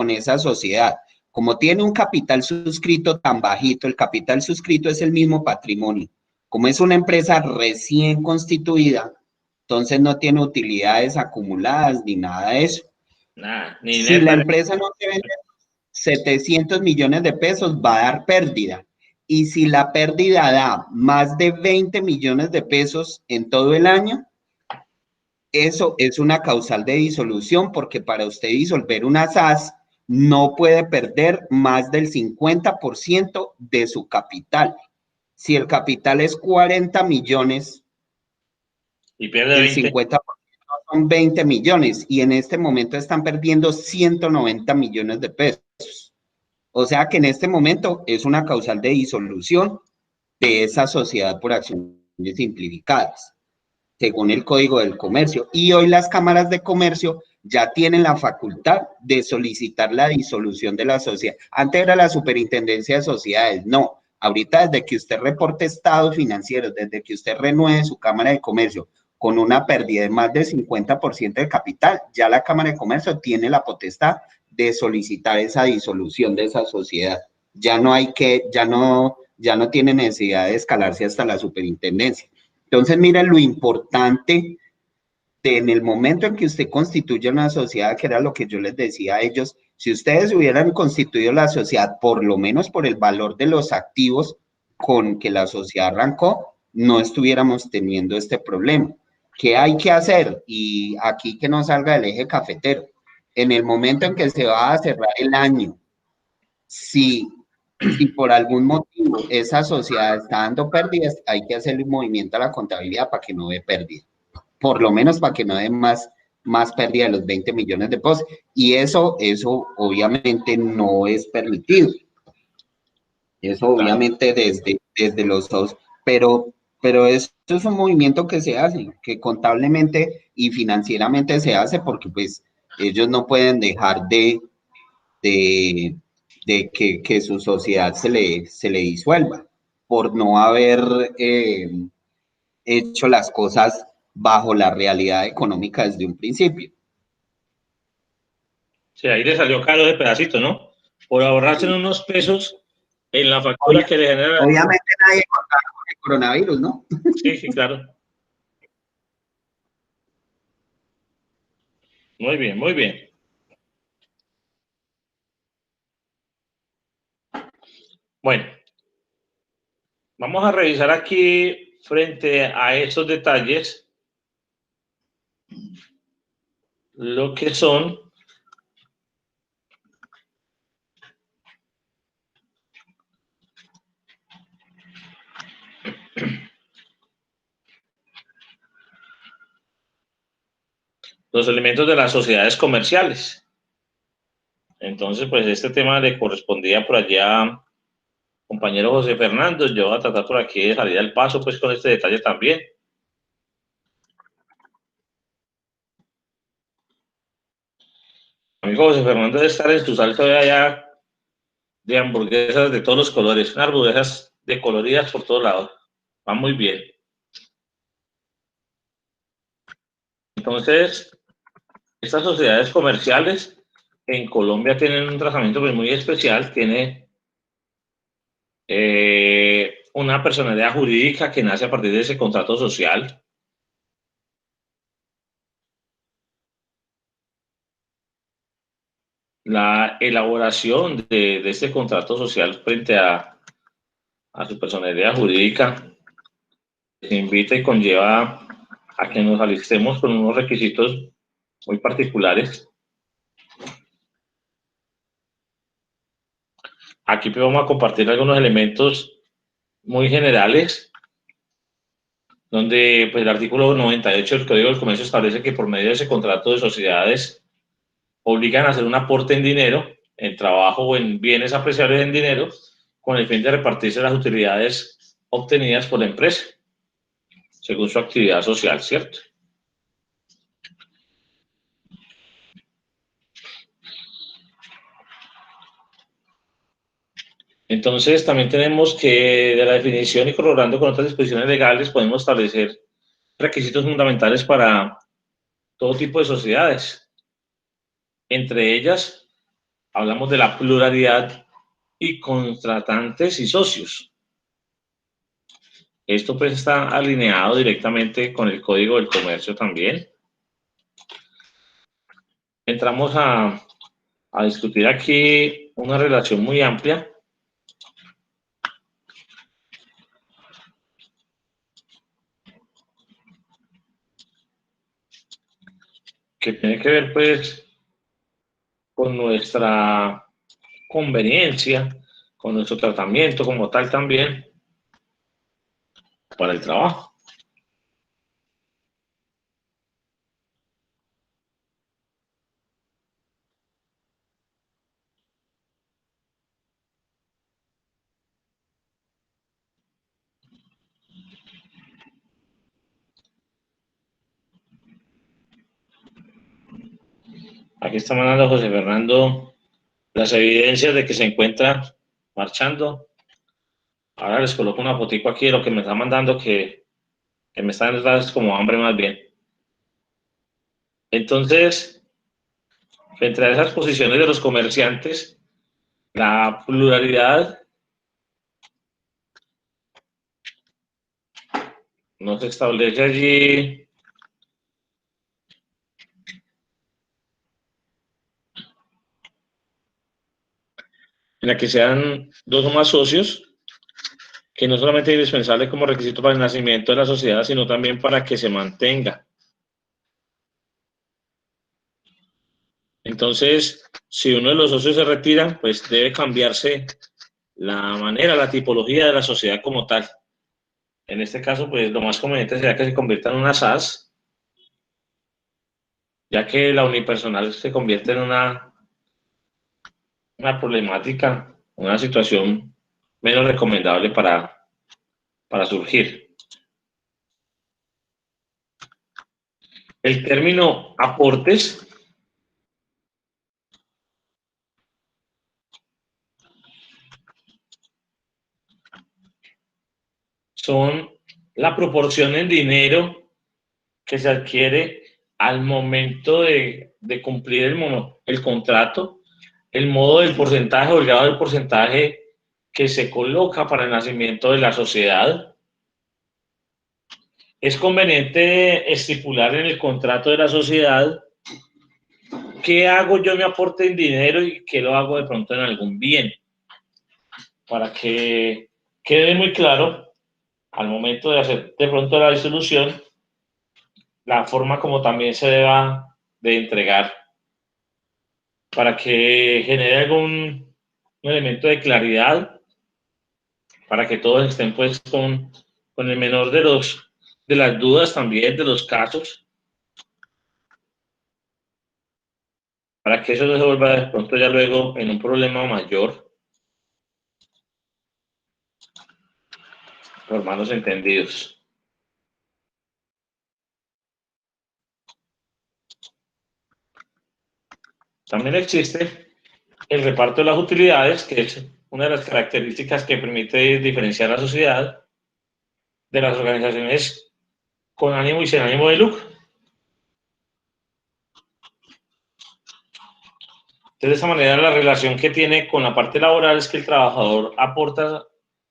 [SPEAKER 7] esa sociedad? Como tiene un capital suscrito tan bajito, el capital suscrito es el mismo patrimonio. Como es una empresa recién constituida, entonces no tiene utilidades acumuladas ni nada de eso. Si la empresa no se vende 700 millones de pesos, va a dar pérdida. Y si la pérdida da más de 20 millones de pesos en todo el año, eso es una causal de disolución, porque para usted disolver una SAS, no puede perder más del 50% de su capital. Si el capital es 40 millones,
[SPEAKER 2] Y pierde
[SPEAKER 7] el
[SPEAKER 2] 20.
[SPEAKER 7] 50% son 20 millones y en este momento están perdiendo 190 millones de pesos. O sea que en este momento es una causal de disolución de esa sociedad por acciones simplificadas, según el Código del Comercio. Y hoy las cámaras de comercio ya tienen la facultad de solicitar la disolución de la sociedad. Antes era la superintendencia de sociedades, no. Ahorita desde que usted reporte estados financieros, desde que usted renueve su cámara de comercio con una pérdida de más del 50% de capital, ya la cámara de comercio tiene la potestad de solicitar esa disolución de esa sociedad. Ya no hay que, ya no tiene necesidad de escalarse hasta la superintendencia. Entonces, miren lo importante de en el momento en que usted constituye una sociedad, que era lo que yo les decía a ellos, si ustedes hubieran constituido la sociedad, por lo menos por el valor de los activos con que la sociedad arrancó, no estuviéramos teniendo este problema. ¿Qué hay que hacer? Y aquí que no salga del eje cafetero. En el momento en que se va a cerrar el año, si por algún motivo esa sociedad está dando pérdidas, hay que hacerle un movimiento a la contabilidad para que no dé pérdida. Por lo menos para que no dé más pérdida de los 20 millones de pesos. Y eso obviamente no es permitido. Eso obviamente desde los dos, pero esto es un movimiento que se hace, que contablemente y financieramente se hace porque pues ellos no pueden dejar de que su sociedad se le disuelva por no haber hecho las cosas bajo la realidad económica desde un principio.
[SPEAKER 2] Sí, ahí le salió caro ese pedacito, ¿no? Por ahorrarse unos pesos en la factura que le genera.
[SPEAKER 7] Obviamente nadie contaba con el coronavirus, ¿no?
[SPEAKER 2] Sí, sí, claro. Muy bien, muy bien. Bueno, vamos a revisar aquí frente a esos detalles lo que son los elementos de las sociedades comerciales. Entonces, pues este tema le correspondía por allá, compañero José Fernando. Yo voy a tratar por aquí de salir al paso, pues con este detalle también. Amigo José Fernando debe estar en su salto de allá de hamburguesas de todos los colores, unas hamburguesas de coloridas por todos lados. Va muy bien. Entonces, estas sociedades comerciales en Colombia tienen un tratamiento pues, muy especial. Tiene una personalidad jurídica que nace a partir de ese contrato social. La elaboración de este contrato social frente a su personalidad jurídica se invita y conlleva a que nos alistemos con unos requisitos muy particulares. Aquí pues vamos a compartir algunos elementos muy generales, donde pues, el artículo 98 del Código del Comercio establece que por medio de ese contrato de sociedades obligan a hacer un aporte en dinero, en trabajo o en bienes apreciables en dinero, con el fin de repartirse las utilidades obtenidas por la empresa, según su actividad social, ¿cierto? Entonces, también tenemos que, de la definición y corroborando con otras disposiciones legales, podemos establecer requisitos fundamentales para todo tipo de sociedades. Entre ellas, hablamos de la pluralidad y contratantes y socios. Esto pues está alineado directamente con el Código del Comercio también. Entramos a discutir aquí una relación muy amplia que tiene que ver pues con nuestra conveniencia, con nuestro tratamiento como tal también para el trabajo. Aquí está mandando José Fernando las evidencias de que se encuentra marchando. Ahora les coloco una fotico aquí de lo que me está mandando, que me está dando es como hambre más bien. Entonces, frente a esas posiciones de los comerciantes, la pluralidad nos establece allí en la que sean dos o más socios, que no solamente es indispensable como requisito para el nacimiento de la sociedad, sino también para que se mantenga. Entonces, si uno de los socios se retira, pues debe cambiarse la manera, la tipología de la sociedad como tal. En este caso, pues lo más conveniente sería que se convierta en una SAS, ya que la unipersonal se convierte en una problemática, una situación menos recomendable para surgir. El término aportes son la proporción en dinero que se adquiere al momento de cumplir el contrato, el modo del porcentaje o el grado del porcentaje que se coloca para el nacimiento de la sociedad. Es conveniente estipular en el contrato de la sociedad qué hago yo mi aporte en dinero y qué lo hago de pronto en algún bien, para que quede muy claro al momento de hacer de pronto la disolución la forma como también se deba de entregar, para que genere algún elemento de claridad, para que todos estén pues con el menor de las dudas también, de los casos, para que eso no se vuelva de pronto ya luego en un problema mayor, por malos entendidos. También existe el reparto de las utilidades, que es una de las características que permite diferenciar la sociedad de las organizaciones con ánimo y sin ánimo de lucro. De esa manera, la relación que tiene con la parte laboral es que el trabajador aporta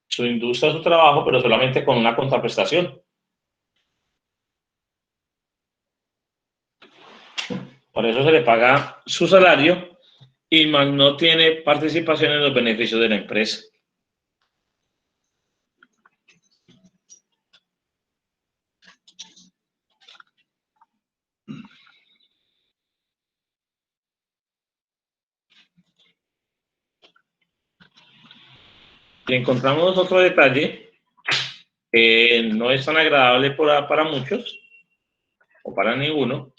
[SPEAKER 2] su industria a su trabajo, pero solamente con una contraprestación. Por eso se le paga su salario y más no tiene participación en los beneficios de la empresa. Y encontramos otro detalle que no es tan agradable para muchos o para ninguno.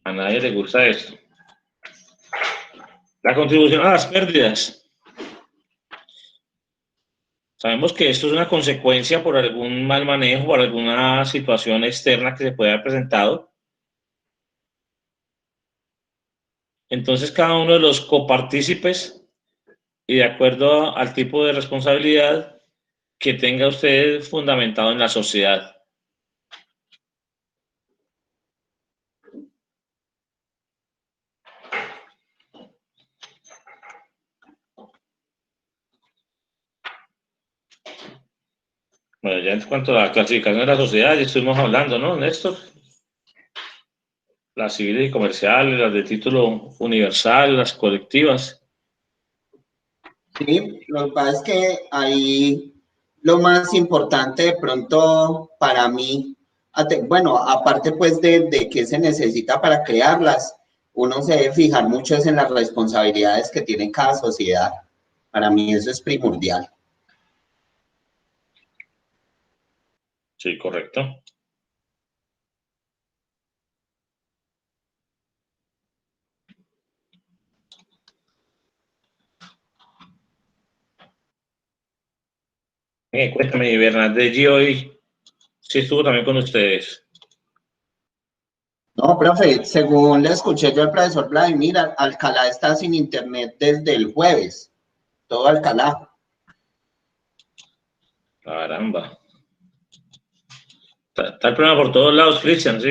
[SPEAKER 2] A nadie le gusta esto. La contribución a las pérdidas. Sabemos que esto es una consecuencia por algún mal manejo, por alguna situación externa que se pueda haber presentado. Entonces, cada uno de los copartícipes, y de acuerdo al tipo de responsabilidad que tenga usted fundamentado en la sociedad. Bueno, ya en cuanto a la clasificación de la sociedad, ya estuvimos hablando, ¿no, Néstor? Las civiles y comerciales, las de título universal, las colectivas.
[SPEAKER 7] Sí, lo que pasa es que ahí lo más importante de pronto para mí, bueno, aparte pues de qué se necesita para crearlas, uno se debe fijar mucho es en las responsabilidades que tiene cada sociedad. Para mí eso es primordial.
[SPEAKER 2] Sí, correcto. Cuéntame, Bernardeschi hoy sí estuvo también con ustedes.
[SPEAKER 7] No, profe, según le escuché yo al profesor Vladimir, Alcalá está sin internet desde el jueves, todo Alcalá.
[SPEAKER 2] Caramba. Está el problema por todos lados, Cristian, ¿sí?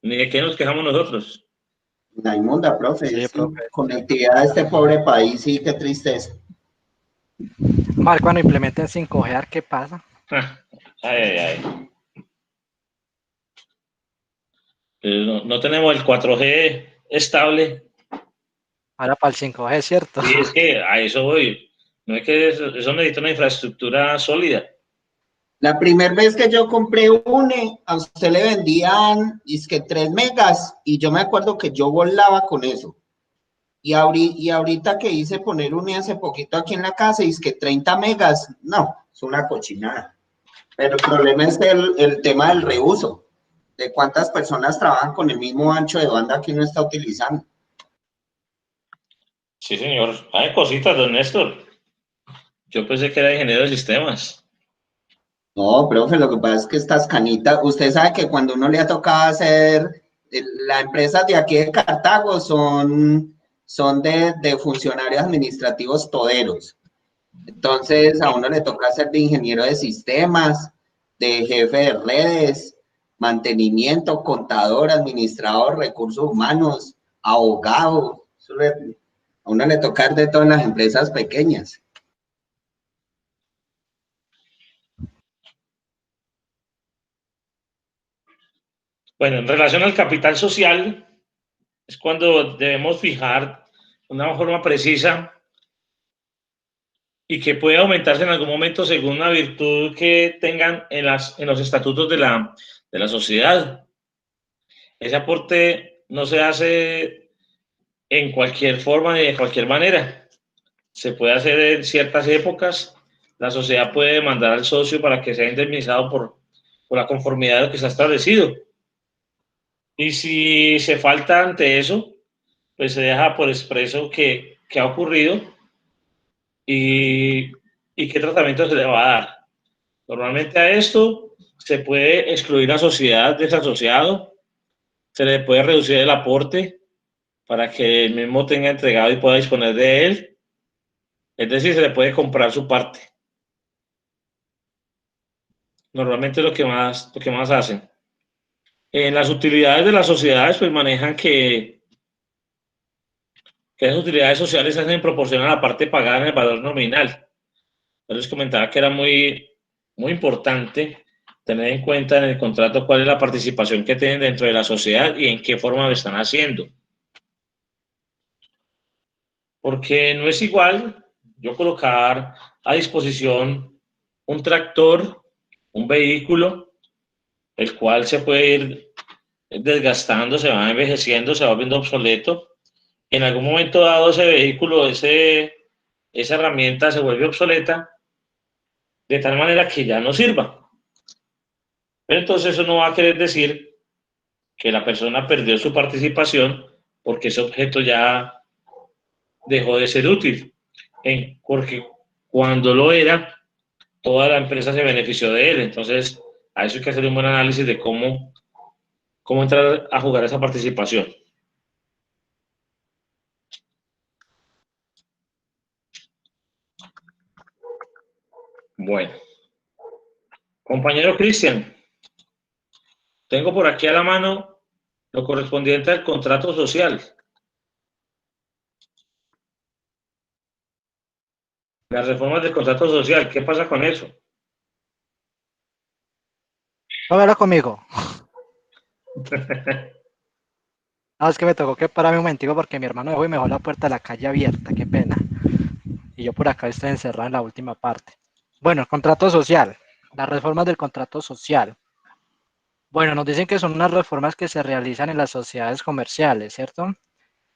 [SPEAKER 2] Ni de qué nos quejamos nosotros.
[SPEAKER 7] La inmunda, profe,
[SPEAKER 1] Sí,
[SPEAKER 7] es
[SPEAKER 1] profe.
[SPEAKER 7] conectividad de este pobre país, sí, qué tristeza.
[SPEAKER 1] Mal, cuando implementen 5G, a ver qué pasa.
[SPEAKER 2] Ay. No tenemos el 4G estable.
[SPEAKER 1] Ahora para el 5G, ¿cierto?
[SPEAKER 2] Y es que a eso voy. No es que eso necesita una infraestructura sólida.
[SPEAKER 7] La primera vez que yo compré UNE, a usted le vendían, es que 3 megas, y yo me acuerdo que yo volaba con eso. Y ahorita que hice poner UNE hace poquito aquí en la casa, es que 30 megas, no, es una cochinada. Pero el problema es el tema del reuso, de cuántas personas trabajan con el mismo ancho de banda que uno está utilizando.
[SPEAKER 2] Sí, señor. Hay cositas, don Néstor. Yo pensé que era ingeniero de sistemas.
[SPEAKER 7] No, profe, lo que pasa es que estas canitas, usted sabe que cuando uno le ha tocado hacer, las empresas de aquí de Cartago son de funcionarios administrativos toderos. Entonces, a uno le toca ser de ingeniero de sistemas, de jefe de redes, mantenimiento, contador, administrador, recursos humanos, abogado. A uno le toca de todo en las empresas pequeñas.
[SPEAKER 2] Bueno, en relación al capital social, es cuando debemos fijar una forma precisa y que puede aumentarse en algún momento según una virtud que tengan en los estatutos de la sociedad. Ese aporte no se hace en cualquier forma ni de cualquier manera. Se puede hacer en ciertas épocas. La sociedad puede demandar al socio para que sea indemnizado por la conformidad de lo que está establecido. Y si se falta ante eso, pues se deja por expreso que ha ocurrido y qué tratamiento se le va a dar. Normalmente a esto se puede excluir a sociedad desasociado, se le puede reducir el aporte para que el mismo tenga entregado y pueda disponer de él. Es decir, se le puede comprar su parte. Normalmente lo que más hacen. En las utilidades de las sociedades, pues manejan que esas utilidades sociales se hacen en proporción a la parte pagada en el valor nominal. Yo les comentaba que era muy importante tener en cuenta en el contrato cuál es la participación que tienen dentro de la sociedad y en qué forma lo están haciendo. Porque no es igual yo colocar a disposición un tractor, un vehículo, el cual se puede ir desgastando, se va envejeciendo, se va volviendo obsoleto. En algún momento dado ese vehículo, esa herramienta se vuelve obsoleta de tal manera que ya no sirva. Pero entonces eso no va a querer decir que la persona perdió su participación porque ese objeto ya dejó de ser útil, porque cuando lo era, toda la empresa se benefició de él. Entonces, a eso hay que hacer un buen análisis de cómo entrar a jugar esa participación. Bueno, compañero Cristian, tengo por aquí a la mano lo correspondiente al contrato social. Las reformas del contrato social, ¿qué pasa con eso?
[SPEAKER 1] Tómalo conmigo. No, es que me tocó que pararme un momentico porque mi hermano dejó y me dejó la puerta de la calle abierta, qué pena. Y yo por acá estoy encerrado en la última parte. Bueno, el contrato social, las reformas del contrato social. Bueno, nos dicen que son unas reformas que se realizan en las sociedades comerciales, ¿cierto?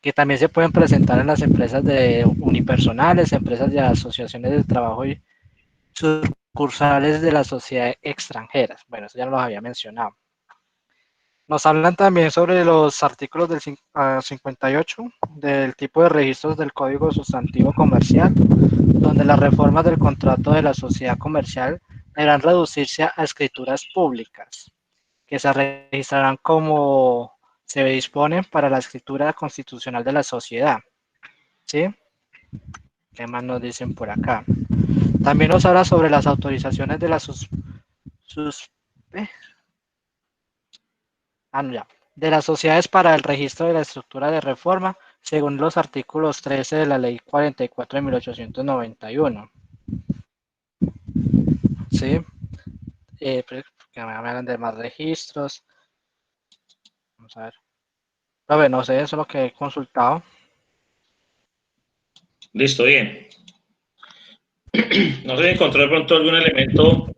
[SPEAKER 1] Que también se pueden presentar en las empresas de unipersonales, empresas de asociaciones de trabajo y sucursales de las sociedades extranjeras. Bueno, eso ya los había mencionado. Nos hablan también sobre los artículos del 58 del tipo de registros del Código Sustantivo Comercial, donde las reformas del contrato de la sociedad comercial deberán reducirse a escrituras públicas, que se registrarán como se disponen para la escritura constitucional de la sociedad. ¿Sí? ¿Qué más nos dicen por acá? También nos habla sobre las autorizaciones de la de las sociedades para el registro de la estructura de reforma, según los artículos 13 de la Ley 44 de 1891. ¿Sí? Que me hablan de más registros. Vamos a ver. A ver, no sé, eso es lo que he consultado.
[SPEAKER 2] Listo, bien. No sé si encontró de pronto algún elemento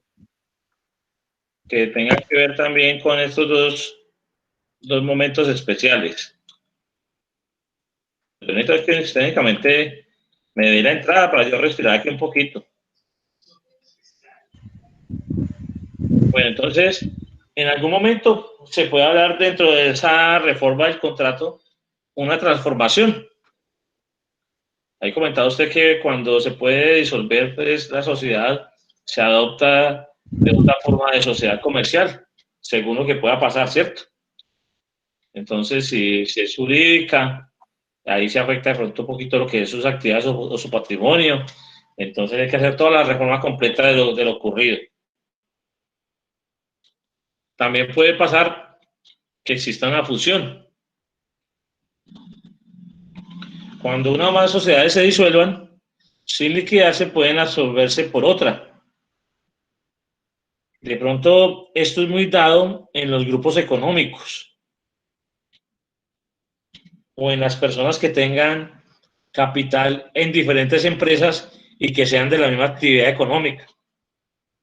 [SPEAKER 2] que tenga que ver también con estos dos momentos especiales. Permito que técnicamente me dé la entrada para yo respirar aquí un poquito. Bueno, entonces, en algún momento se puede hablar dentro de esa reforma del contrato una transformación. Ahí comentaba usted que cuando se puede disolver pues, la sociedad, se adopta de otra forma de sociedad comercial, según lo que pueda pasar, ¿cierto? Entonces, si es jurídica, ahí se afecta de pronto un poquito lo que es sus actividades o su patrimonio. Entonces hay que hacer toda la reforma completa de lo ocurrido. También puede pasar que exista una fusión. Cuando una o más sociedades se disuelvan, sin liquidarse pueden absorberse por otra. De pronto, esto es muy dado en los grupos económicos o en las personas que tengan capital en diferentes empresas y que sean de la misma actividad económica,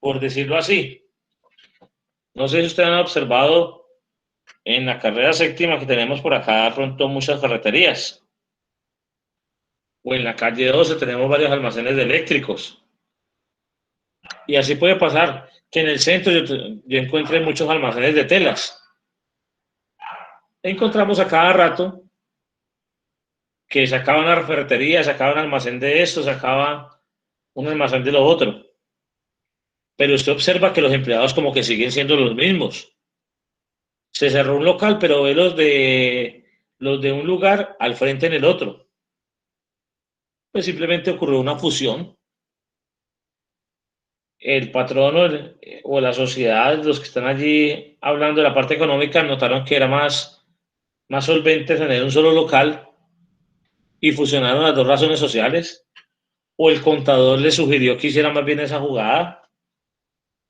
[SPEAKER 2] por decirlo así. No sé si ustedes han observado en la carrera séptima que tenemos por acá de pronto muchas ferreterías. O en la calle 12 tenemos varios almacenes de eléctricos. Y así puede pasar que en el centro yo encuentre muchos almacenes de telas. Encontramos a cada rato que se acaba una ferretería, se acaba un almacén de esto, se acaba un almacén de lo otro. Pero usted observa que los empleados como que siguen siendo los mismos. Se cerró un local, pero ve los de un lugar al frente en el otro. Pues simplemente ocurrió una fusión. El patrón o la sociedad, los que están allí hablando de la parte económica, notaron que era más solvente tener un solo local y fusionaron las dos razones sociales. O el contador le sugirió que hiciera más bien esa jugada,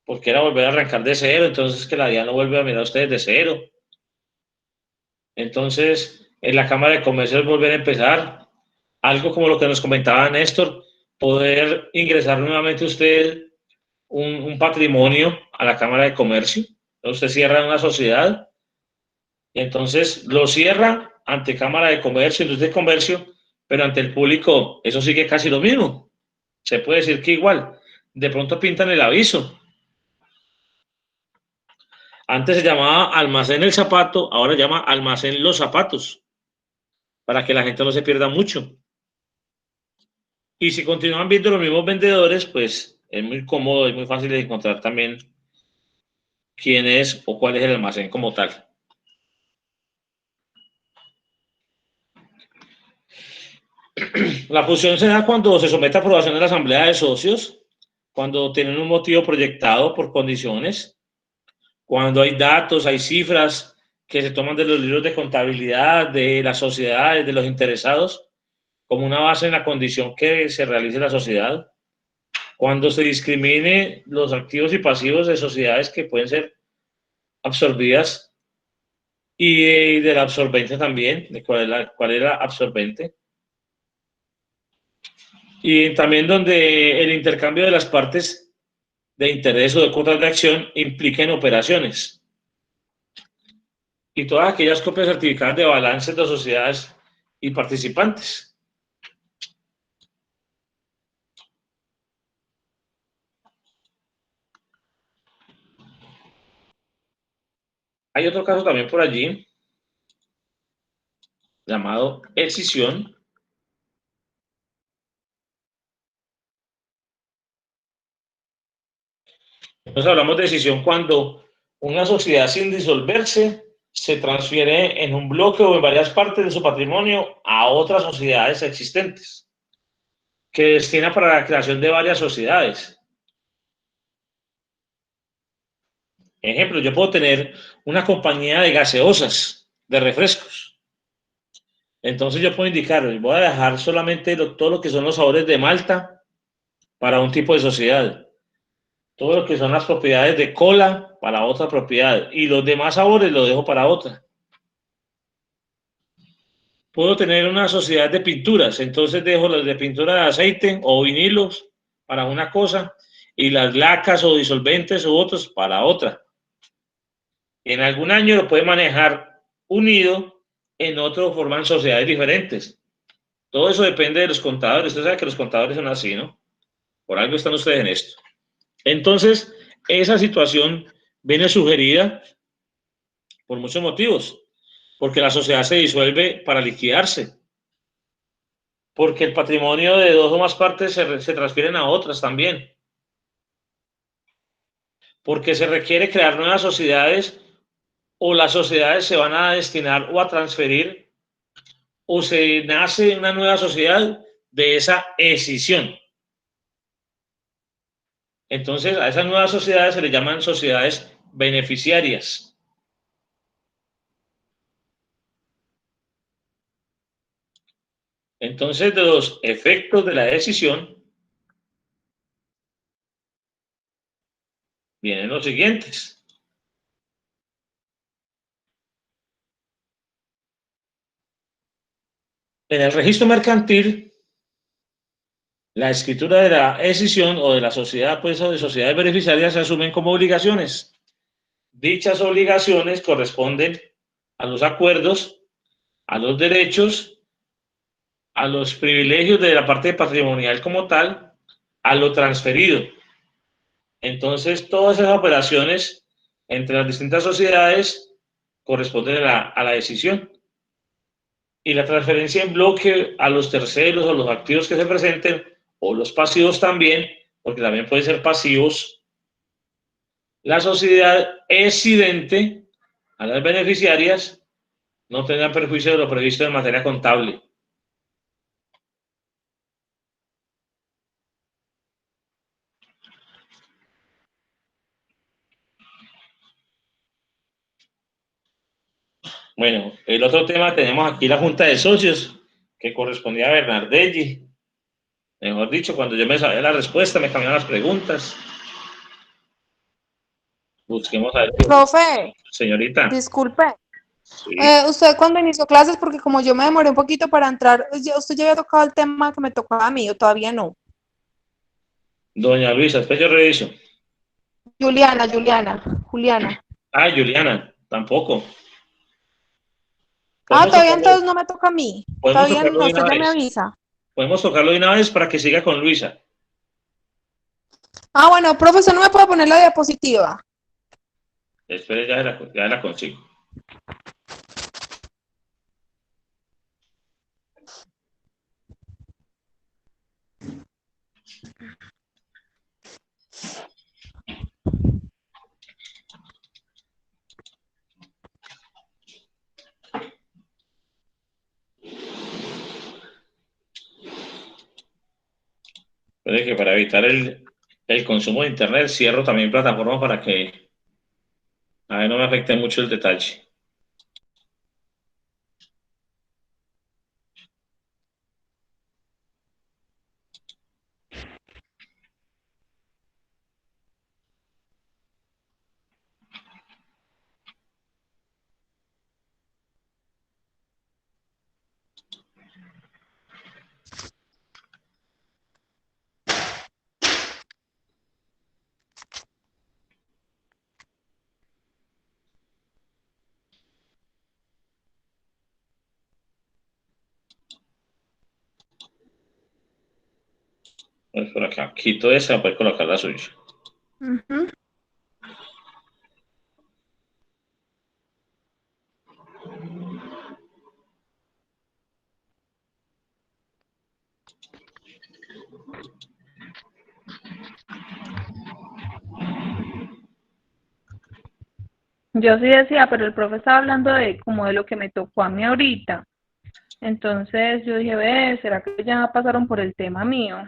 [SPEAKER 2] porque era volver a arrancar de cero, entonces que la DIAN no vuelve a mirar a ustedes de cero. Entonces, en la Cámara de Comercio es volver a empezar. Algo como lo que nos comentaba Néstor, poder ingresar nuevamente usted un patrimonio a la Cámara de Comercio. Usted cierra una sociedad y entonces lo cierra ante Cámara de Comercio, Industria de Comercio, pero ante el público eso sigue casi lo mismo. Se puede decir que igual. De pronto pintan el aviso. Antes se llamaba Almacén El Zapato, ahora se llama Almacén Los Zapatos, para que la gente no se pierda mucho. Y si continúan viendo los mismos vendedores, pues es muy cómodo, es muy fácil de encontrar también quién es o cuál es el almacén como tal. La fusión se da cuando se somete a aprobación de la Asamblea de Socios, cuando tienen un motivo proyectado por condiciones, cuando hay datos, hay cifras que se toman de los libros de contabilidad, de las sociedades, de los interesados, como una base en la condición que se realice la sociedad, cuando se discrimine los activos y pasivos de sociedades que pueden ser absorbidas y de la absorbente también, de cuál es la absorbente. Y también donde el intercambio de las partes de interés o de cuotas de acción impliquen operaciones. y todas aquellas copias certificadas de balances de sociedades y participantes. Hay otro caso también por allí, llamado escisión. Entonces hablamos de escisión cuando una sociedad sin disolverse se transfiere en un bloque o en varias partes de su patrimonio a otras sociedades existentes, que destina para la creación de varias sociedades. Ejemplo, yo puedo tener una compañía de gaseosas, de refrescos. Entonces yo puedo indicar, voy a dejar solamente todo lo que son los sabores de malta para un tipo de sociedad. Todo lo que son las propiedades de cola para otra propiedad. Y los demás sabores los dejo para otra. Puedo tener una sociedad de pinturas. Entonces dejo las de pintura de aceite o vinilos para una cosa y las lacas o disolventes u otros para otra. En algún año lo puede manejar unido, en otro forman sociedades diferentes. Todo eso depende de los contadores. Usted sabe que los contadores son así, ¿no? Por algo están ustedes en esto. Entonces, esa situación viene sugerida por muchos motivos. Porque la sociedad se disuelve para liquidarse. Porque el patrimonio de dos o más partes se transfieren a otras también. Porque se requiere crear nuevas sociedades o las sociedades se van a destinar o a transferir o se nace una nueva sociedad de esa escisión. Entonces, a esas nuevas sociedades se les llaman sociedades beneficiarias. Entonces, de los efectos de la decisión vienen los siguientes. En el registro mercantil, la escritura de la escisión o de la sociedad, pues, o de sociedades beneficiarias se asumen como obligaciones. Dichas obligaciones corresponden a los acuerdos, a los derechos, a los privilegios de la parte patrimonial como tal, a lo transferido. Entonces, todas esas operaciones entre las distintas sociedades corresponden a la decisión. Y la transferencia en bloque a los terceros o los activos que se presenten, o los pasivos también, porque también pueden ser pasivos, la sociedad excedente a las beneficiarias no tendrá perjuicio de lo previsto en materia contable. Bueno, el otro tema, tenemos aquí la Junta de Socios, que correspondía a Bernardelli. Mejor dicho, cuando yo me sabía la respuesta, me cambiaban las preguntas. Busquemos a ver.
[SPEAKER 6] Profe,
[SPEAKER 2] Señorita.
[SPEAKER 6] disculpe.
[SPEAKER 2] Sí.
[SPEAKER 6] Usted cuando inició clases, porque como yo me demoré un poquito para entrar, ¿usted ya había tocado el tema que me tocaba a mí o todavía no?
[SPEAKER 2] Doña Luisa, después yo reviso.
[SPEAKER 6] Juliana.
[SPEAKER 2] Ah, Juliana, tampoco.
[SPEAKER 6] Ah,
[SPEAKER 2] Podemos
[SPEAKER 6] todavía
[SPEAKER 2] tocarlo,
[SPEAKER 6] entonces no me toca a mí.
[SPEAKER 2] podemos
[SPEAKER 6] Todavía
[SPEAKER 2] tocarlo
[SPEAKER 6] no,
[SPEAKER 2] de
[SPEAKER 6] usted
[SPEAKER 2] una
[SPEAKER 6] ya me
[SPEAKER 2] vez.
[SPEAKER 6] avisa.
[SPEAKER 2] Podemos tocarlo de una vez para que siga con Luisa.
[SPEAKER 6] Ah, bueno, profe, ¿usted no me puede poner la diapositiva?
[SPEAKER 2] Espere, ya la consigo. Puede que para evitar el consumo de internet cierro también plataformas para que a ver, no me afecte mucho el detalle. Pues por acá, quito esa, puede colocar la suya.
[SPEAKER 6] Ujú. Yo sí decía, pero el profe estaba hablando de como de lo que me tocó a mí ahorita. Entonces yo dije, ve, ¿será que ya pasaron por el tema mío?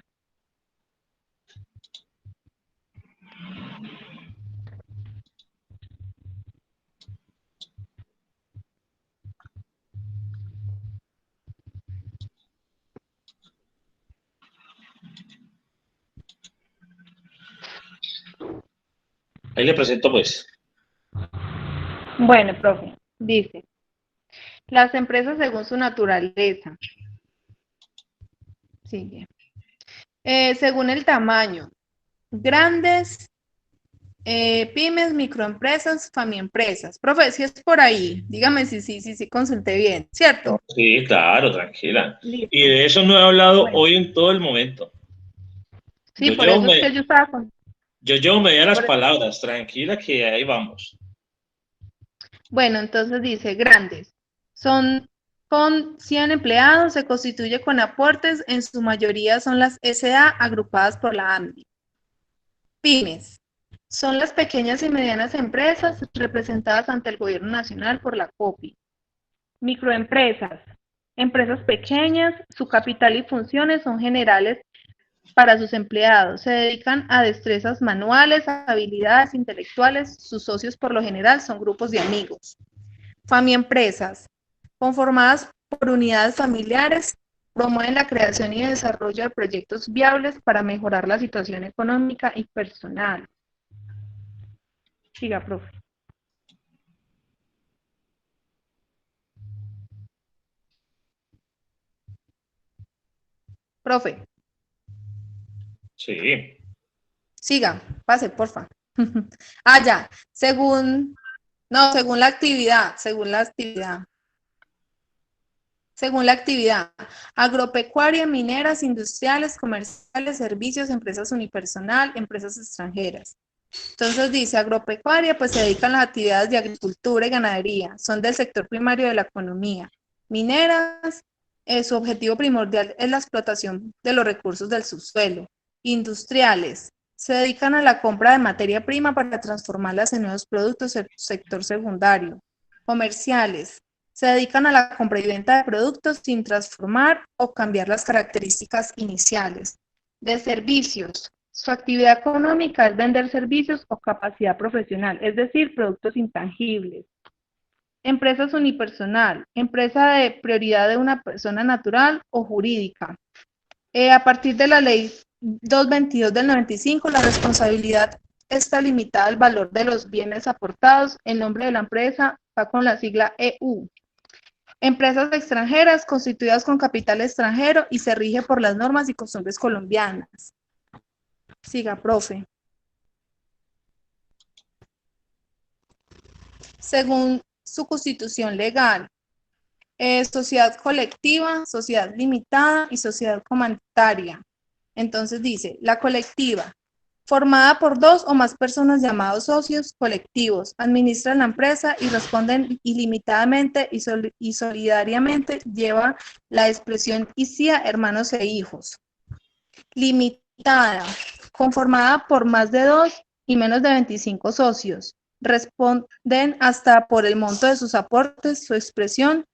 [SPEAKER 2] Ahí le presento, pues.
[SPEAKER 6] Bueno, profe, dice, las empresas según su naturaleza. Sigue. Según el tamaño, grandes, pymes, microempresas, famiempresas. Profe, si es por ahí, dígame si consulté bien, ¿cierto?
[SPEAKER 2] Sí, claro, tranquila.
[SPEAKER 6] Listo.
[SPEAKER 2] Y de eso no he hablado
[SPEAKER 6] Bueno.
[SPEAKER 2] hoy en todo el momento.
[SPEAKER 6] Sí,
[SPEAKER 2] Yo
[SPEAKER 6] por
[SPEAKER 2] llevo,
[SPEAKER 6] eso es que yo estaba con...
[SPEAKER 2] yo llevo media las
[SPEAKER 6] Por-
[SPEAKER 2] palabras, tranquila que ahí vamos.
[SPEAKER 6] Bueno, entonces dice, grandes. Son con 100 empleados, se constituye con aportes, en su mayoría son las SA agrupadas por la ANDI. Pymes. Son las pequeñas y medianas empresas representadas ante el Gobierno Nacional por la COPI. Microempresas. Empresas pequeñas, su capital y funciones son generales para sus empleados. Se dedican a destrezas manuales, habilidades intelectuales. Sus socios por lo general son grupos de amigos. Famiempresas, conformadas por unidades familiares, promueven la creación y desarrollo de proyectos viables para mejorar la situación económica y personal. Siga, profe. Profe,
[SPEAKER 2] Sí.
[SPEAKER 6] siga, pase, porfa. Ya, según la actividad, agropecuaria, mineras, industriales, comerciales, servicios, empresas unipersonal, empresas extranjeras. Entonces dice, agropecuaria, pues se dedican a las actividades de agricultura y ganadería, son del sector primario de la economía. Mineras, su objetivo primordial es la explotación de los recursos del subsuelo. Industriales, se dedican a la compra de materia prima para transformarlas en nuevos productos del sector secundario. Comerciales, se dedican a la compra y venta de productos sin transformar o cambiar las características iniciales. De servicios, su actividad económica es vender servicios o capacidad profesional, es decir, productos intangibles. Empresas unipersonal, empresa de prioridad de una persona natural o jurídica. A partir de la ley 222 del 95, la responsabilidad está limitada al valor de los bienes aportados. El nombre de la empresa va con la sigla EU. Empresas extranjeras constituidas con capital extranjero y se rige por las normas y costumbres colombianas. Siga, profe. Según su constitución legal, sociedad colectiva, sociedad limitada y sociedad comanditaria. Entonces dice, la colectiva, formada por 2 o más personas llamados socios colectivos, administran la empresa y responden ilimitadamente y solidariamente, lleva la expresión ICIA, hermanos e hijos. Limitada, conformada por más de 2 y menos de 25 socios, responden hasta por el monto de sus aportes, su expresión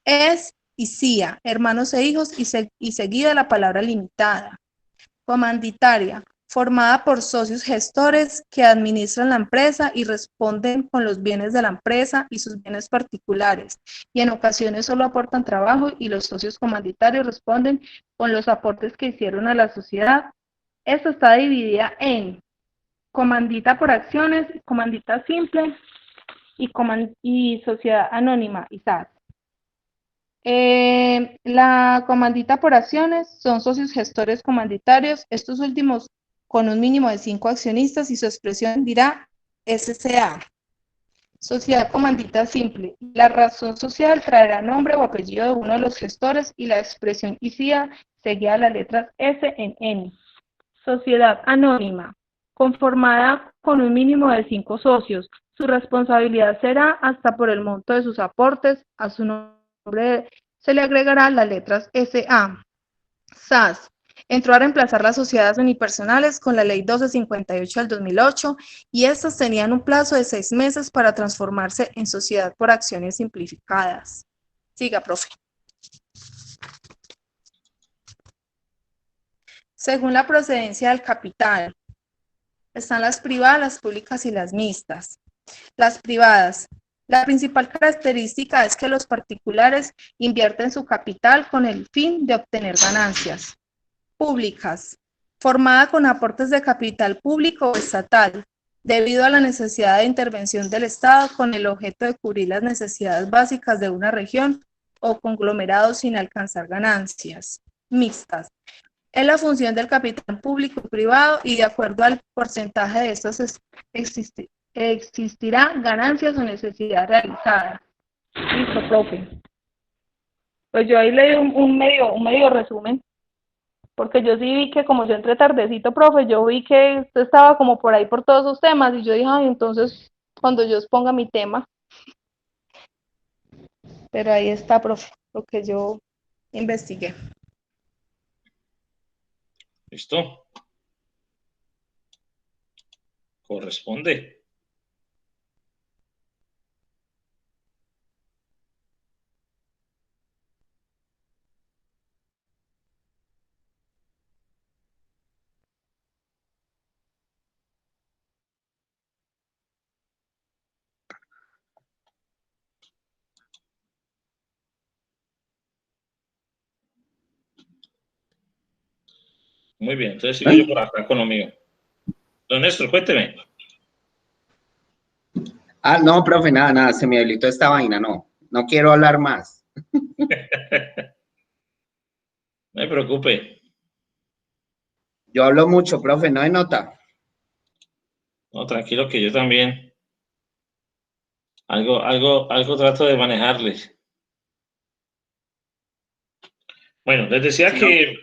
[SPEAKER 6] es ICIA, hermanos e hijos, y seguida la palabra limitada. Comanditaria, formada por socios gestores que administran la empresa y responden con los bienes de la empresa y sus bienes particulares, y en ocasiones solo aportan trabajo y los socios comanditarios responden con los aportes que hicieron a la sociedad. Esto está dividida en comandita por acciones, comandita simple y sociedad anónima, ISAT. La comandita por acciones son socios gestores comanditarios, estos últimos con un mínimo de 5 accionistas y su expresión dirá SCA. Sociedad comandita simple. La razón social traerá nombre o apellido de uno de los gestores y la expresión ICIA seguida a las letras S en N. Sociedad anónima, conformada con un mínimo de 5 socios. Su responsabilidad será hasta por el monto de sus aportes. A su nombre se le agregará las letras SA. SAS. Entró a reemplazar las sociedades unipersonales con la Ley 1258 del 2008 y estas tenían un plazo de 6 meses para transformarse en sociedad por acciones simplificadas. Siga, profe. Según la procedencia del capital, están las privadas, las públicas y las mixtas. Las privadas. La principal característica es que los particulares invierten su capital con el fin de obtener ganancias. Públicas. Formada con aportes de capital público o estatal, debido a la necesidad de intervención del Estado con el objeto de cubrir las necesidades básicas de una región o conglomerado sin alcanzar ganancias. Mixtas. Es la función del capital público y privado y de acuerdo al porcentaje de estos existirá ganancias o necesidad realizada. Listo, profe. Pues yo ahí leí un medio resumen, porque yo sí vi que como yo entré tardecito, profe, yo vi que usted estaba como por ahí por todos esos temas y yo dije, ay, entonces cuando yo exponga mi tema. Pero ahí está, profe, lo que yo investigué.
[SPEAKER 2] ¿Listo? Corresponde. Muy bien, entonces sigo yo por acá con lo mío. Don Néstor, cuénteme.
[SPEAKER 7] Ah, no, profe, nada, se me habilitó esta vaina, no quiero hablar más.
[SPEAKER 2] No me preocupe.
[SPEAKER 7] Yo hablo mucho, profe, no hay nota.
[SPEAKER 2] No, tranquilo que yo también. Algo trato de manejarles. Bueno, les decía que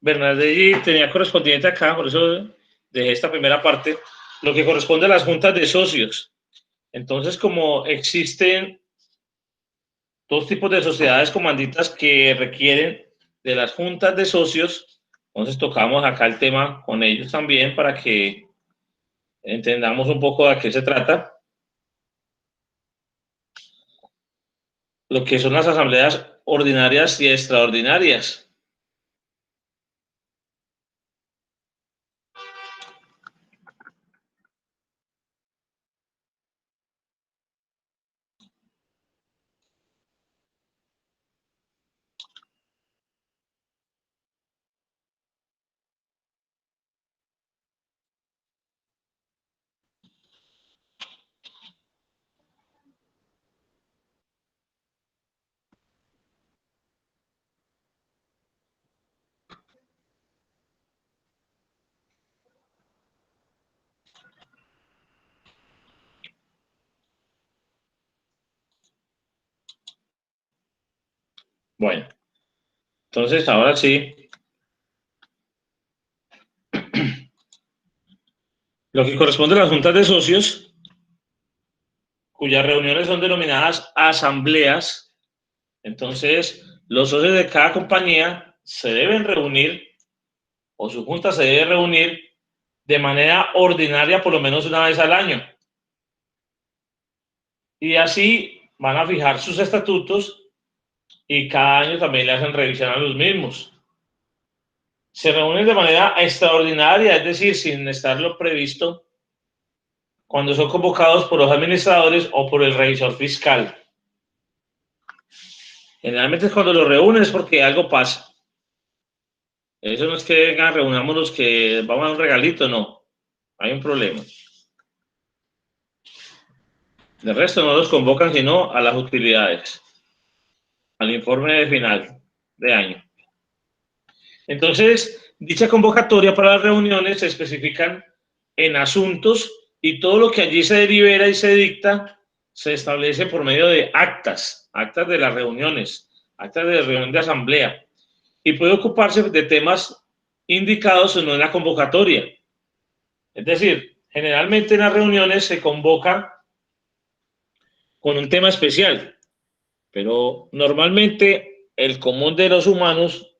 [SPEAKER 2] Bernardelli tenía correspondiente acá, por eso dejé esta primera parte, lo que corresponde a las juntas de socios. Entonces, como existen dos tipos de sociedades comanditas que requieren de las juntas de socios, entonces tocamos acá el tema con ellos también para que entendamos un poco de qué se trata. Lo que son las asambleas ordinarias y extraordinarias. Bueno, entonces ahora sí. Lo que corresponde a las juntas de socios, cuyas reuniones son denominadas asambleas. Entonces, los socios de cada compañía se deben reunir, o su junta se debe reunir de manera ordinaria por lo menos una vez al año. Y así van a fijar sus estatutos y cada año también le hacen revisión a los mismos. Se reúnen de manera extraordinaria, es decir, sin estarlo previsto, cuando son convocados por los administradores o por el revisor fiscal. Generalmente es cuando los reúnen es porque algo pasa. Eso no es que vengan, reunámonos que vamos a dar un regalito, no. Hay un problema. De resto no los convocan sino a las utilidades, al informe final de año. Entonces, dicha convocatoria para las reuniones se especifican en asuntos y todo lo que allí se delibera y se dicta se establece por medio de actas de las reuniones, actas de reunión de asamblea, y puede ocuparse de temas indicados o no en la convocatoria. Es decir, generalmente en las reuniones se convoca con un tema especial, pero normalmente el común de los humanos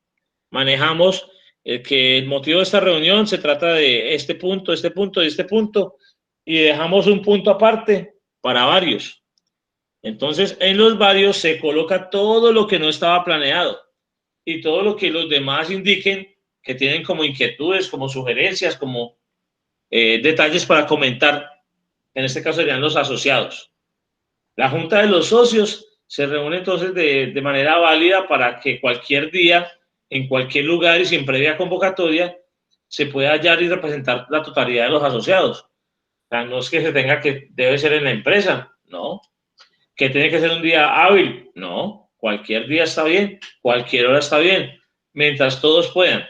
[SPEAKER 2] manejamos que el motivo de esta reunión se trata de este punto, y este punto, y dejamos un punto aparte para varios. Entonces, en los varios se coloca todo lo que no estaba planeado y todo lo que los demás indiquen que tienen como inquietudes, como sugerencias, como detalles para comentar. En este caso serían los asociados. La junta de los socios se reúne entonces de manera válida para que cualquier día, en cualquier lugar y sin previa convocatoria, se pueda hallar y representar la totalidad de los asociados. O sea, no es que se tenga que, debe ser en la empresa, no. Que tiene que ser un día hábil, no. Cualquier día está bien, cualquier hora está bien, mientras todos puedan.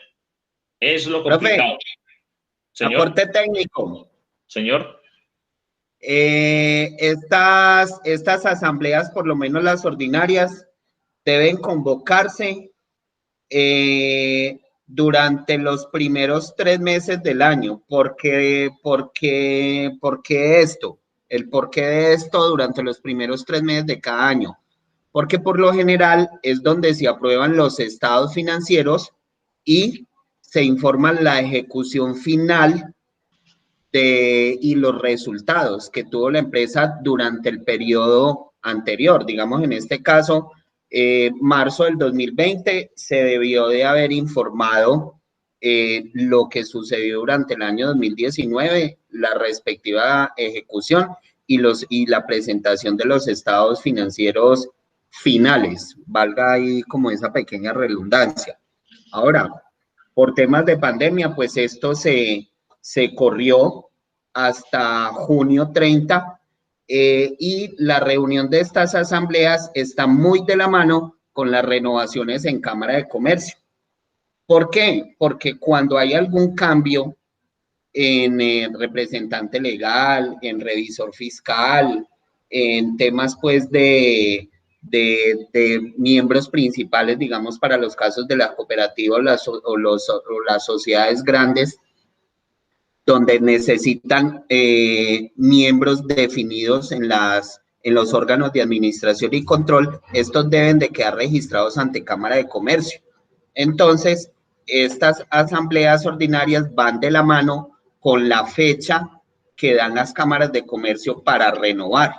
[SPEAKER 2] Es lo complicado.
[SPEAKER 7] Profe,
[SPEAKER 2] Señor.
[SPEAKER 7] aporte técnico.
[SPEAKER 2] Señor.
[SPEAKER 7] Estas asambleas, por lo menos las ordinarias, deben convocarse durante los primeros 3 meses del año. ¿Por qué esto? El porqué de esto durante los primeros 3 meses de cada año. Porque por lo general es donde se aprueban los estados financieros y se informa la ejecución final y los resultados que tuvo la empresa durante el periodo anterior. Digamos, en este caso, marzo del 2020 se debió de haber informado lo que sucedió durante el año 2019, la respectiva ejecución y la presentación de los estados financieros finales, valga ahí como esa pequeña redundancia. Ahora, por temas de pandemia, pues esto se corrió hasta junio 30 y la reunión de estas asambleas está muy de la mano con las renovaciones en Cámara de Comercio. ¿Por qué? Porque cuando hay algún cambio en representante legal, en revisor fiscal, en temas pues de miembros principales, digamos, para los casos de la cooperativa o las sociedades grandes, donde necesitan miembros definidos en los órganos de administración y control, estos deben de quedar registrados ante Cámara de Comercio. Entonces, estas asambleas ordinarias van de la mano con la fecha que dan las cámaras de comercio para renovar,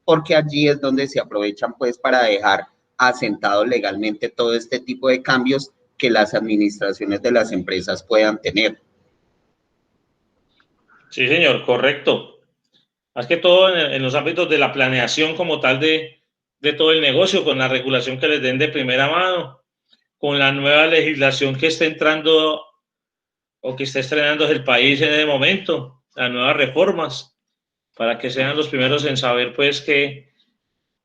[SPEAKER 7] porque allí es donde se aprovechan pues para dejar asentado legalmente todo este tipo de cambios que las administraciones de las empresas puedan tener.
[SPEAKER 2] Sí, señor, correcto. Más que todo en los ámbitos de la planeación como tal de todo el negocio, con la regulación que les den de primera mano, con la nueva legislación que está entrando o que está estrenando el país en el momento, las nuevas reformas, para que sean los primeros en saber pues qué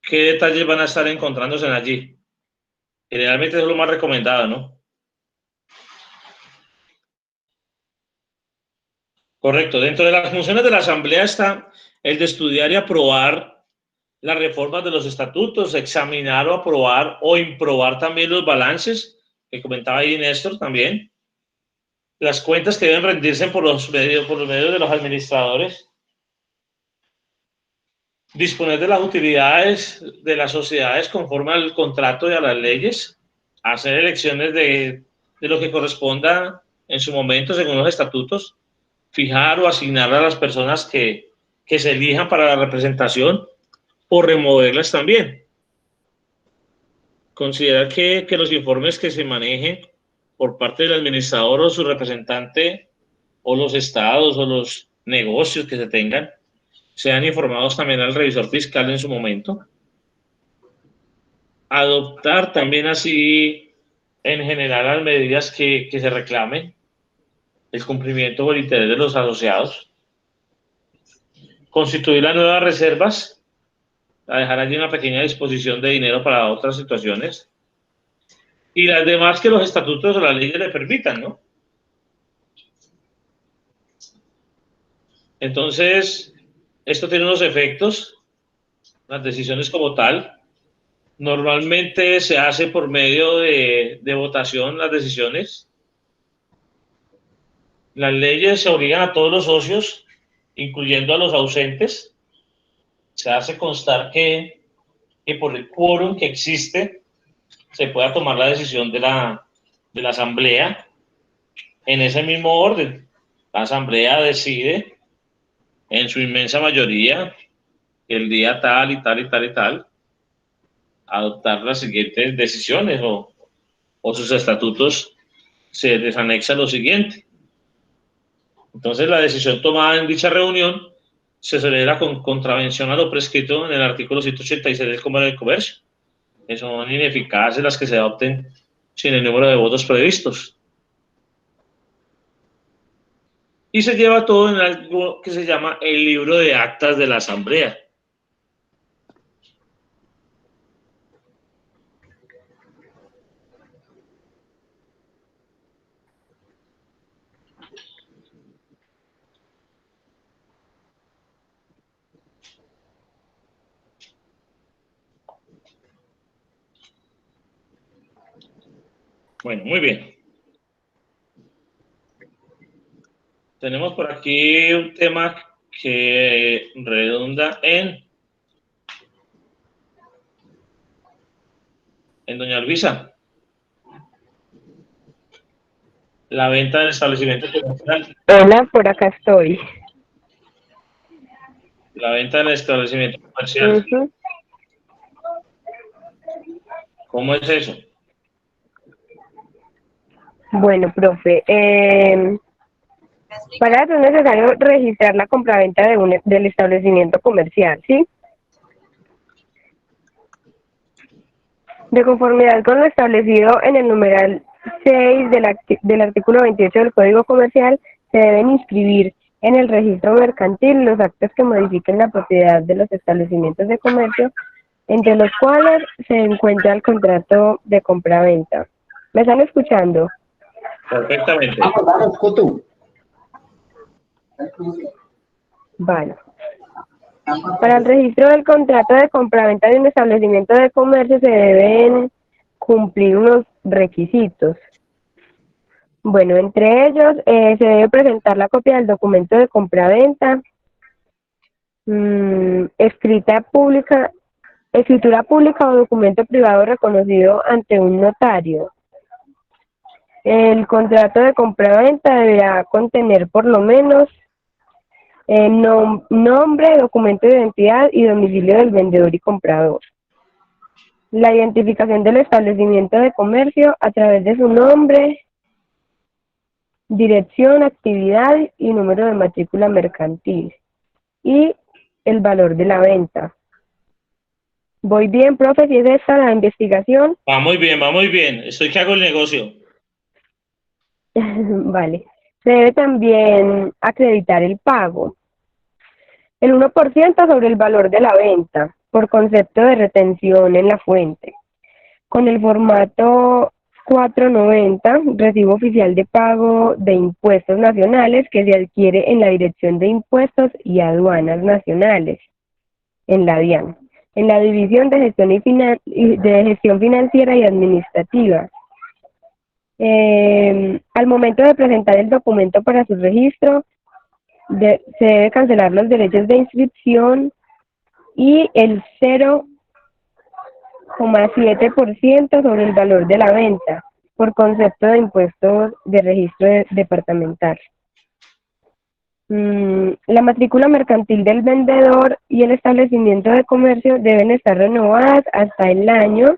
[SPEAKER 2] detalles van a estar encontrándose allí. Generalmente es lo más recomendado, ¿no? Correcto. Dentro de las funciones de la Asamblea está el de estudiar y aprobar las reformas de los estatutos, examinar o aprobar o improbar también los balances, que comentaba ahí Néstor también, las cuentas que deben rendirse por los medios de los administradores, disponer de las utilidades de las sociedades conforme al contrato y a las leyes, hacer elecciones de lo que corresponda en su momento según los estatutos, fijar o asignar a las personas que se elijan para la representación o removerlas también. Considera que los informes que se manejen por parte del administrador o su representante o los estados o los negocios que se tengan sean informados también al revisor fiscal en su momento. Adoptar también así en general las medidas que se reclamen, el cumplimiento o el interés de los asociados. Constituir las nuevas reservas, a dejar allí una pequeña disposición de dinero para otras situaciones. Y las demás que los estatutos o las leyes le permitan, ¿no? Entonces, esto tiene unos efectos, las decisiones como tal. Normalmente se hace por medio de votación las decisiones. las leyes se obligan a todos los socios, incluyendo a los ausentes. Se hace constar que por el quórum que existe se pueda tomar la decisión de la asamblea en ese mismo orden. La asamblea decide en su inmensa mayoría el día tal y tal y tal y tal adoptar las siguientes decisiones o sus estatutos se les anexa lo siguiente. Entonces la decisión tomada en dicha reunión se celebra con contravención a lo prescrito en el artículo 186 del Código de Comercio, que son ineficaces las que se adopten sin el número de votos previstos. Y se lleva todo en algo que se llama el libro de actas de la asamblea. Bueno, muy bien. Tenemos por aquí un tema que redunda en doña Luisa. La venta del establecimiento comercial.
[SPEAKER 5] Hola, por acá estoy.
[SPEAKER 2] La venta del establecimiento comercial.
[SPEAKER 5] Ujú.
[SPEAKER 2] ¿Cómo es eso?
[SPEAKER 5] Bueno, profe, para eso es necesario registrar la compraventa del establecimiento comercial, ¿sí? De conformidad con lo establecido en el numeral 6 del artículo 28 del Código Comercial, se deben inscribir en el registro mercantil los actos que modifiquen la propiedad de los establecimientos de comercio, entre los cuales se encuentra el contrato de compraventa. ¿Me están escuchando?
[SPEAKER 2] Perfectamente.
[SPEAKER 7] Vamos, Cotu.
[SPEAKER 5] Vale. Para el registro del contrato de compraventa de un establecimiento de comercio se deben cumplir unos requisitos. Bueno, entre ellos se debe presentar la copia del documento de compraventa, escritura pública o documento privado reconocido ante un notario. El contrato de compraventa deberá contener por lo menos nombre, documento de identidad y domicilio del vendedor y comprador. La identificación del establecimiento de comercio a través de su nombre, dirección, actividad y número de matrícula mercantil. Y el valor de la venta. ¿Voy bien, profe? ¿Si es esta la investigación?
[SPEAKER 2] Va muy bien, va muy bien. Estoy que hago el negocio.
[SPEAKER 5] Vale. Se debe también acreditar el pago. El 1% sobre el valor de la venta, por concepto de retención en la fuente. Con el formato 490, recibo oficial de pago de impuestos nacionales que se adquiere en la Dirección de Impuestos y Aduanas Nacionales, en la DIAN, en la División de Gestión Financiera y Administrativa. Al momento de presentar el documento para su registro, se debe cancelar los derechos de inscripción y el 0,7% sobre el valor de la venta, por concepto de impuestos de registro departamental. La matrícula mercantil del vendedor y el establecimiento de comercio deben estar renovadas hasta el año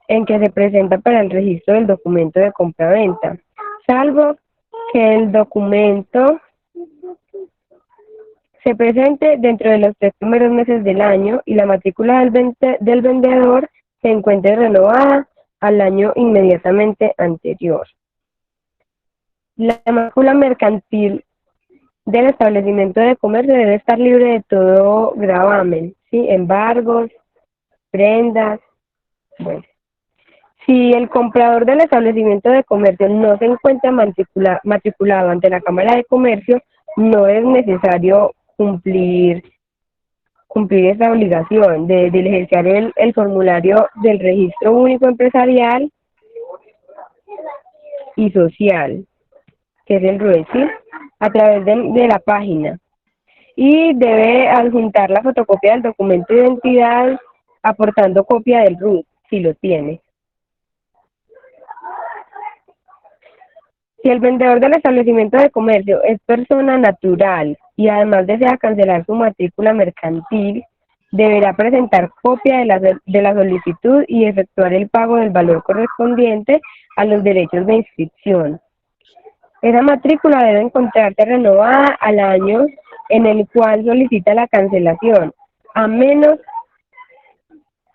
[SPEAKER 5] en que se presenta para el registro del documento de compraventa, salvo que el documento se presente dentro de los 3 primeros meses del año y la matrícula del vendedor se encuentre renovada al año inmediatamente anterior. La matrícula mercantil del establecimiento de comercio debe estar libre de todo gravamen, ¿sí? Embargos, prendas, bueno. Si el comprador del establecimiento de comercio no se encuentra matriculado ante la Cámara de Comercio, no es necesario cumplir esta obligación de diligenciar el formulario del Registro Único Empresarial y Social. que es el RUT, ¿sí? A través de la página. Y debe adjuntar la fotocopia del documento de identidad aportando copia del RUT, si lo tiene. Si el vendedor del establecimiento de comercio es persona natural y además desea cancelar su matrícula mercantil, deberá presentar copia de la solicitud y efectuar el pago del valor correspondiente a los derechos de inscripción. Esa matrícula debe encontrarse renovada al año en el cual solicita la cancelación, a menos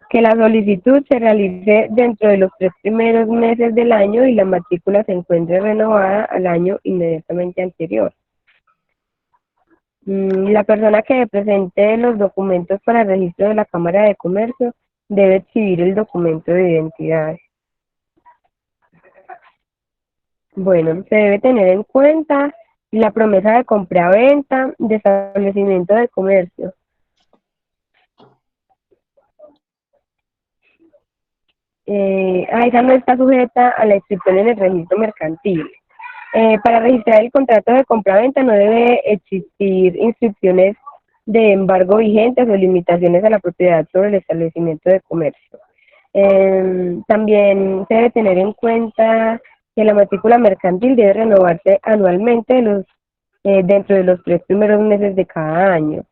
[SPEAKER 5] que la solicitud se realice dentro de los 3 primeros meses del año y la matrícula se encuentre renovada al año inmediatamente anterior. La persona que presente los documentos para el registro de la Cámara de Comercio debe exhibir el documento de identidad. Bueno, se debe tener en cuenta la promesa de compra-venta de establecimiento de comercio. Esa no está sujeta a la inscripción en el registro mercantil. Para registrar el contrato de compraventa no debe existir inscripciones de embargo vigentes o limitaciones a la propiedad sobre el establecimiento de comercio. También se debe tener en cuenta que la matrícula mercantil debe renovarse anualmente dentro de los 3 primeros meses de cada año.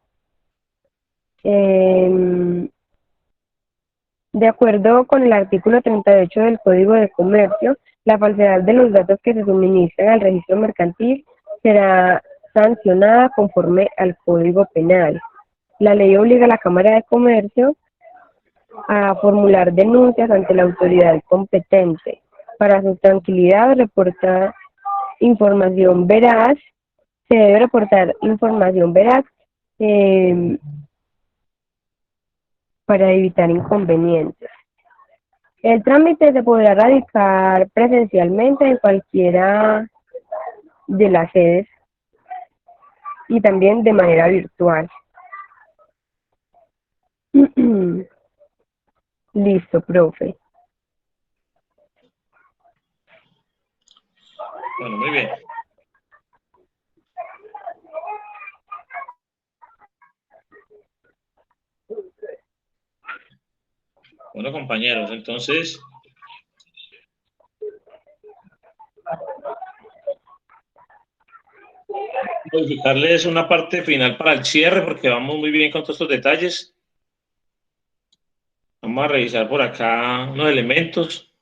[SPEAKER 5] De acuerdo con el artículo 38 del Código de Comercio, la falsedad de los datos que se suministran al registro mercantil será sancionada conforme al Código Penal. La ley obliga a la Cámara de Comercio a formular denuncias ante la autoridad competente. Para su tranquilidad, reporta información veraz, se debe reportar información veraz para evitar inconvenientes. El trámite se podrá radicar presencialmente en cualquiera de las sedes y también de manera virtual. Listo, profe.
[SPEAKER 2] Bueno, muy bien. Bueno, compañeros, entonces modificarles una parte final para el cierre porque vamos muy bien con todos estos detalles. Vamos a revisar por acá unos elementos.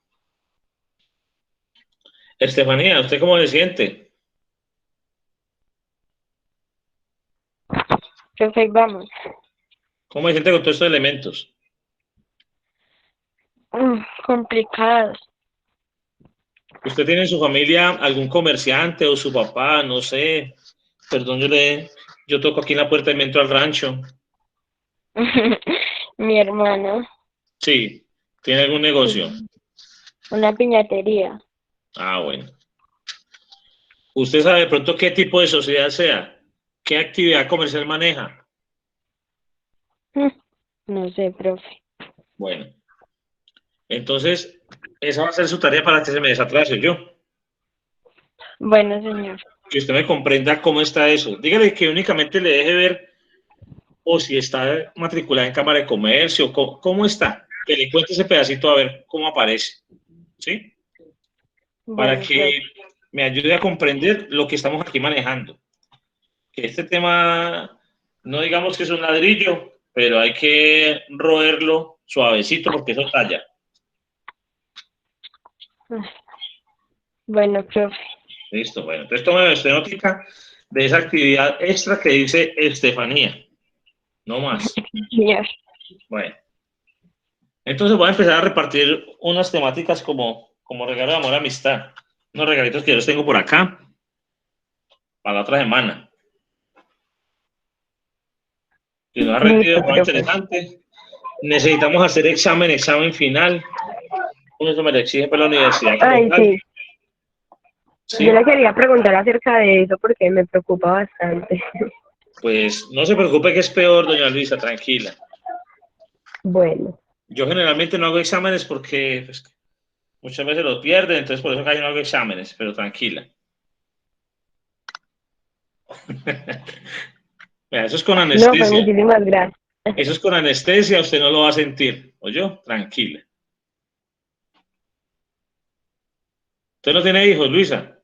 [SPEAKER 2] Estefanía, ¿usted cómo se siente?
[SPEAKER 3] Profe, vamos.
[SPEAKER 2] ¿Cómo se siente con todos estos elementos?
[SPEAKER 3] Complicados.
[SPEAKER 2] ¿Usted tiene en su familia algún comerciante o su papá? No sé. Perdón, yo toco aquí en la puerta y me entro al rancho.
[SPEAKER 3] Mi hermano,
[SPEAKER 2] Sí. ¿Tiene algún negocio?
[SPEAKER 3] una piñatería.
[SPEAKER 2] Ah, bueno. ¿Usted sabe de pronto qué tipo de sociedad sea? ¿Qué actividad comercial maneja?
[SPEAKER 3] No sé, profe.
[SPEAKER 2] Bueno. Entonces, esa va a ser su tarea para que se me desatrase yo.
[SPEAKER 3] Bueno, señor.
[SPEAKER 2] Que usted me comprenda cómo está eso. Dígale que únicamente le deje ver o si está matriculada en Cámara de Comercio, cómo está. Que le cuente ese pedacito a ver cómo aparece. ¿Sí? Para
[SPEAKER 3] Bueno,
[SPEAKER 2] que me ayude a comprender lo que estamos aquí manejando. Que este tema, no digamos que es un ladrillo, pero hay que roerlo suavecito porque eso talla.
[SPEAKER 3] bueno, profe.
[SPEAKER 2] Listo, bueno. Entonces tome usted notica de esa actividad extra que dice Estefanía. No más.
[SPEAKER 3] Señor.
[SPEAKER 2] Bueno. Entonces voy a empezar a repartir unas temáticas como regalo de amor, amistad. Unos regalitos que yo los tengo por acá para la otra semana. Que nos ha rendido de forma interesante. Necesitamos hacer examen final. Eso me lo exige para la universidad.
[SPEAKER 5] Ay, sí.
[SPEAKER 2] Sí.
[SPEAKER 5] Yo le quería preguntar acerca de eso porque me preocupa bastante.
[SPEAKER 2] Pues no se preocupe que es peor, doña Luisa, tranquila.
[SPEAKER 5] Bueno.
[SPEAKER 2] Yo generalmente no hago exámenes porque pues, muchas veces los pierden, entonces por eso casi no hago exámenes, pero tranquila. Vea, eso es con
[SPEAKER 5] No, pues
[SPEAKER 2] anestesia.
[SPEAKER 5] muchísimas gracias.
[SPEAKER 2] Eso es con anestesia, usted no lo va a sentir. ¿Oyó? Tranquila. ¿Usted no tiene hijos, Luisa?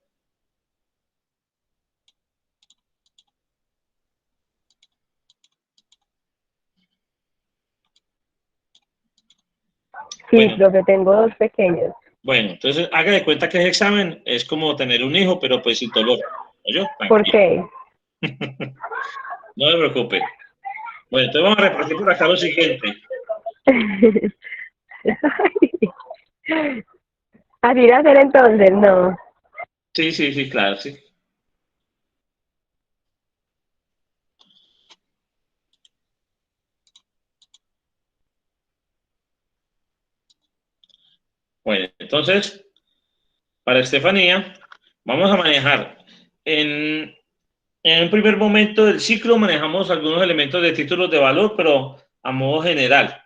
[SPEAKER 5] Sí,
[SPEAKER 2] Bueno,
[SPEAKER 5] profe, tengo dos pequeños.
[SPEAKER 2] bueno, entonces haga de cuenta que ese examen es como tener un hijo, pero pues sin dolor. ¿Oyó?
[SPEAKER 5] ¿Por
[SPEAKER 2] Tranquila.
[SPEAKER 5] qué?
[SPEAKER 2] No se preocupe. Bueno, entonces vamos a repartir por acá lo siguiente.
[SPEAKER 5] Así de hacer entonces, no.
[SPEAKER 2] Sí, sí, sí, claro, sí. Bueno, entonces, para Estefanía, vamos a manejar en un primer momento del ciclo manejamos algunos elementos de títulos de valor, pero a modo general.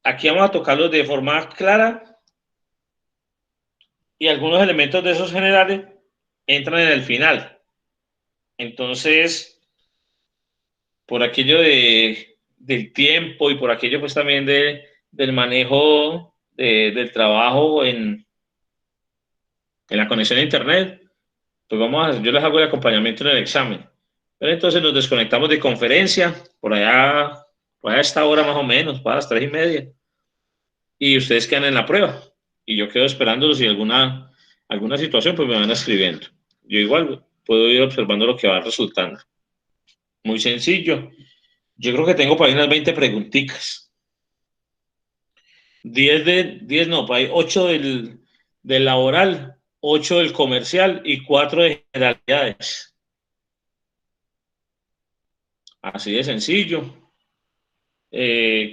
[SPEAKER 2] Aquí vamos a tocarlos de forma clara y algunos elementos de esos generales entran en el final. Entonces, por aquello del tiempo y por aquello pues también del manejo del trabajo en la conexión a Internet, pues yo les hago el acompañamiento en el examen. Pero entonces nos desconectamos de conferencia, por allá a esta hora más o menos, para las 3:30, y ustedes quedan en la prueba. Y yo quedo esperándolos y alguna situación, pues me van escribiendo. Yo igual puedo ir observando lo que va resultando. Muy sencillo. Yo creo que tengo para ahí unas 20 preguntitas. 10 no, para ahí 8 del laboral, 8 del comercial y 4 de generalidades. Así de sencillo.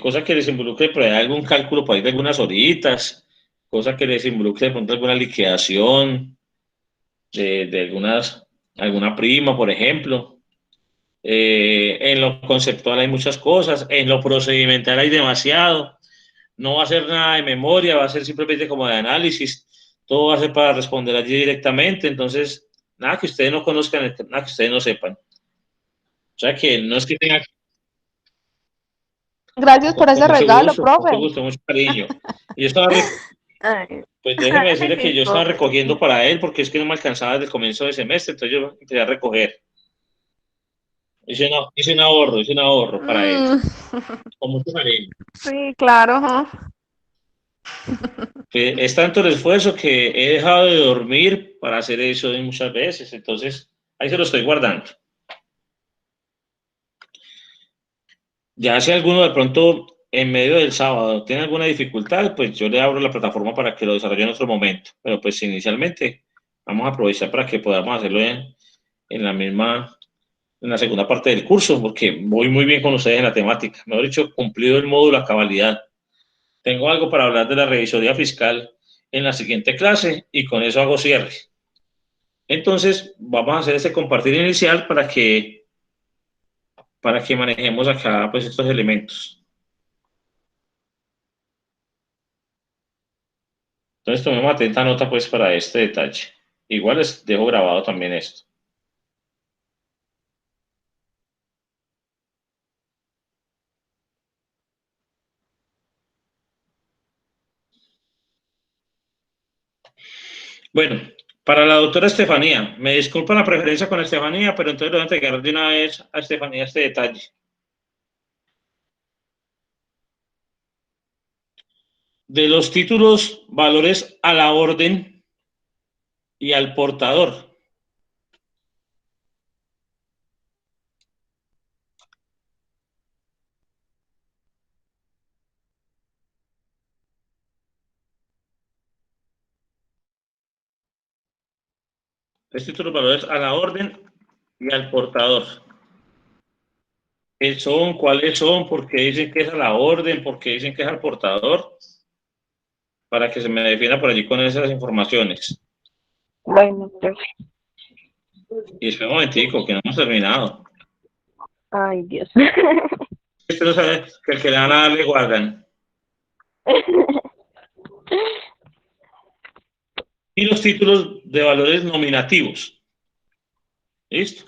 [SPEAKER 2] Cosa que les involucre por ahí algún cálculo por ahí de algunas horitas, cosa que les involucre de pronto alguna liquidación de alguna prima, por ejemplo. En lo conceptual hay muchas cosas, en lo procedimental hay demasiado. No va a ser nada de memoria, va a ser simplemente como de análisis. Todo va a ser para responder allí directamente. Entonces, nada que ustedes no conozcan, nada que ustedes no sepan. O sea que no es que tenga
[SPEAKER 6] Gracias por ese regalo,
[SPEAKER 2] con
[SPEAKER 6] profe.
[SPEAKER 2] mucho gusto, mucho cariño. Y yo estaba,
[SPEAKER 3] Ay,
[SPEAKER 2] pues déjeme decirle que
[SPEAKER 3] ay,
[SPEAKER 2] yo estaba
[SPEAKER 3] profe.
[SPEAKER 2] recogiendo para él porque es que no me alcanzaba desde el comienzo del semestre, entonces yo empecé a recoger. Hice un ahorro para él,
[SPEAKER 6] Mm,
[SPEAKER 2] con mucho cariño.
[SPEAKER 6] sí, claro. Ajá.
[SPEAKER 2] Es tanto el esfuerzo que he dejado de dormir para hacer eso muchas veces, entonces ahí se lo estoy guardando. Ya si alguno de pronto en medio del sábado tiene alguna dificultad, pues yo le abro la plataforma para que lo desarrolle en otro momento. Pero pues inicialmente vamos a aprovechar para que podamos hacerlo en la segunda parte del curso, porque voy muy bien con ustedes en la temática. Mejor dicho, cumplido el módulo a cabalidad. Tengo algo para hablar de la revisoría fiscal en la siguiente clase y con eso hago cierre. Entonces, vamos a hacer este compartir inicial para que manejemos acá pues estos elementos. Entonces, tomemos atenta nota pues para este detalle. Igual les dejo grabado también esto. Bueno, para la doctora Estefanía, me disculpa la preferencia con Estefanía, pero entonces le voy a entregar de una vez a Estefanía este detalle. De los títulos, valores a la orden y al portador. Los títulos, valores a la orden y al portador. ¿Qué son? ¿Cuáles son? ¿Por qué dicen que es a la orden? ¿Por qué dicen que es al portador? Para que se me defienda por allí con esas informaciones.
[SPEAKER 3] Bueno, profe.
[SPEAKER 2] Y espera un momentico, que no hemos terminado.
[SPEAKER 3] Ay, Dios.
[SPEAKER 2] Usted no sabe que el que le van a dar le guardan. Y los títulos de valores nominativos. ¿Listo?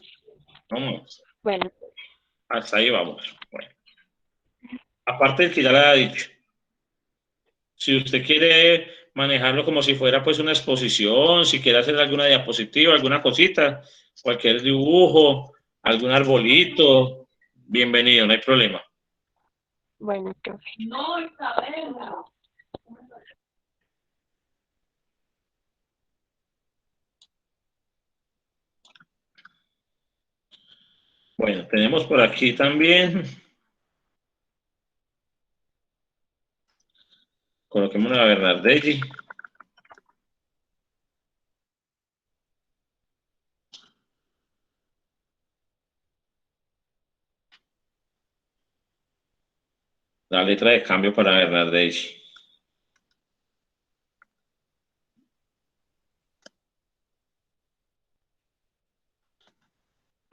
[SPEAKER 2] Vamos,
[SPEAKER 3] Bueno,
[SPEAKER 2] hasta ahí vamos. Bueno, aparte del que ya le ha dicho, si usted quiere manejarlo como si fuera pues una exposición, si quiere hacer alguna diapositiva, alguna cosita, cualquier dibujo, algún arbolito, bienvenido, no hay problema.
[SPEAKER 3] bueno, profe.
[SPEAKER 2] Bueno, tenemos por aquí también, coloquemos a Bernardelli. La letra de cambio para Bernardelli.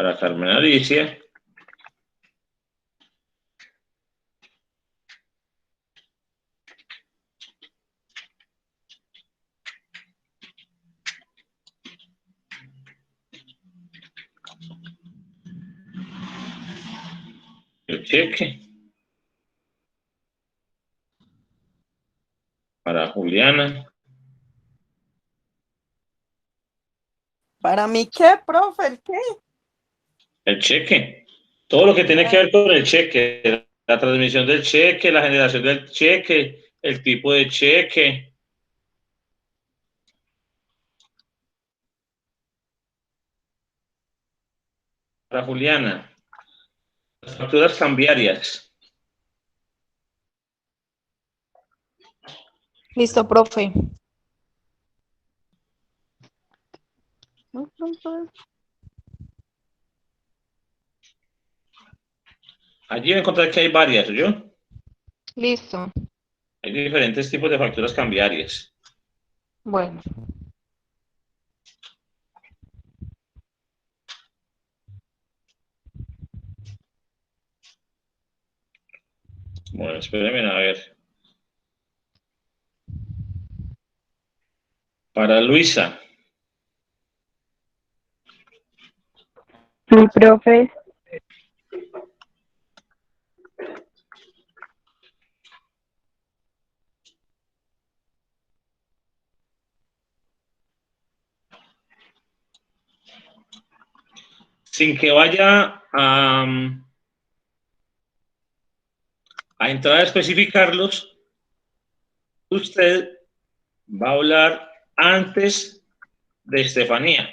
[SPEAKER 2] Para Carmen Alicia. El cheque. Para Juliana.
[SPEAKER 4] ¿Para mí qué, profe? ¿El qué?
[SPEAKER 2] El cheque. Todo lo que tiene que ver con el cheque. La transmisión del cheque, la generación del cheque, el tipo de cheque. Para Juliana. Las facturas cambiarias.
[SPEAKER 6] Listo, profe.
[SPEAKER 2] Allí va a encontrar que hay varias, ¿yo?
[SPEAKER 6] Listo.
[SPEAKER 2] Hay diferentes tipos de facturas cambiarias.
[SPEAKER 6] Bueno.
[SPEAKER 2] Bueno, espérenme a ver. Para Luisa.
[SPEAKER 5] Mi profe,
[SPEAKER 2] Sin que vaya a entrar a especificarlos, usted va a hablar antes de Estefanía.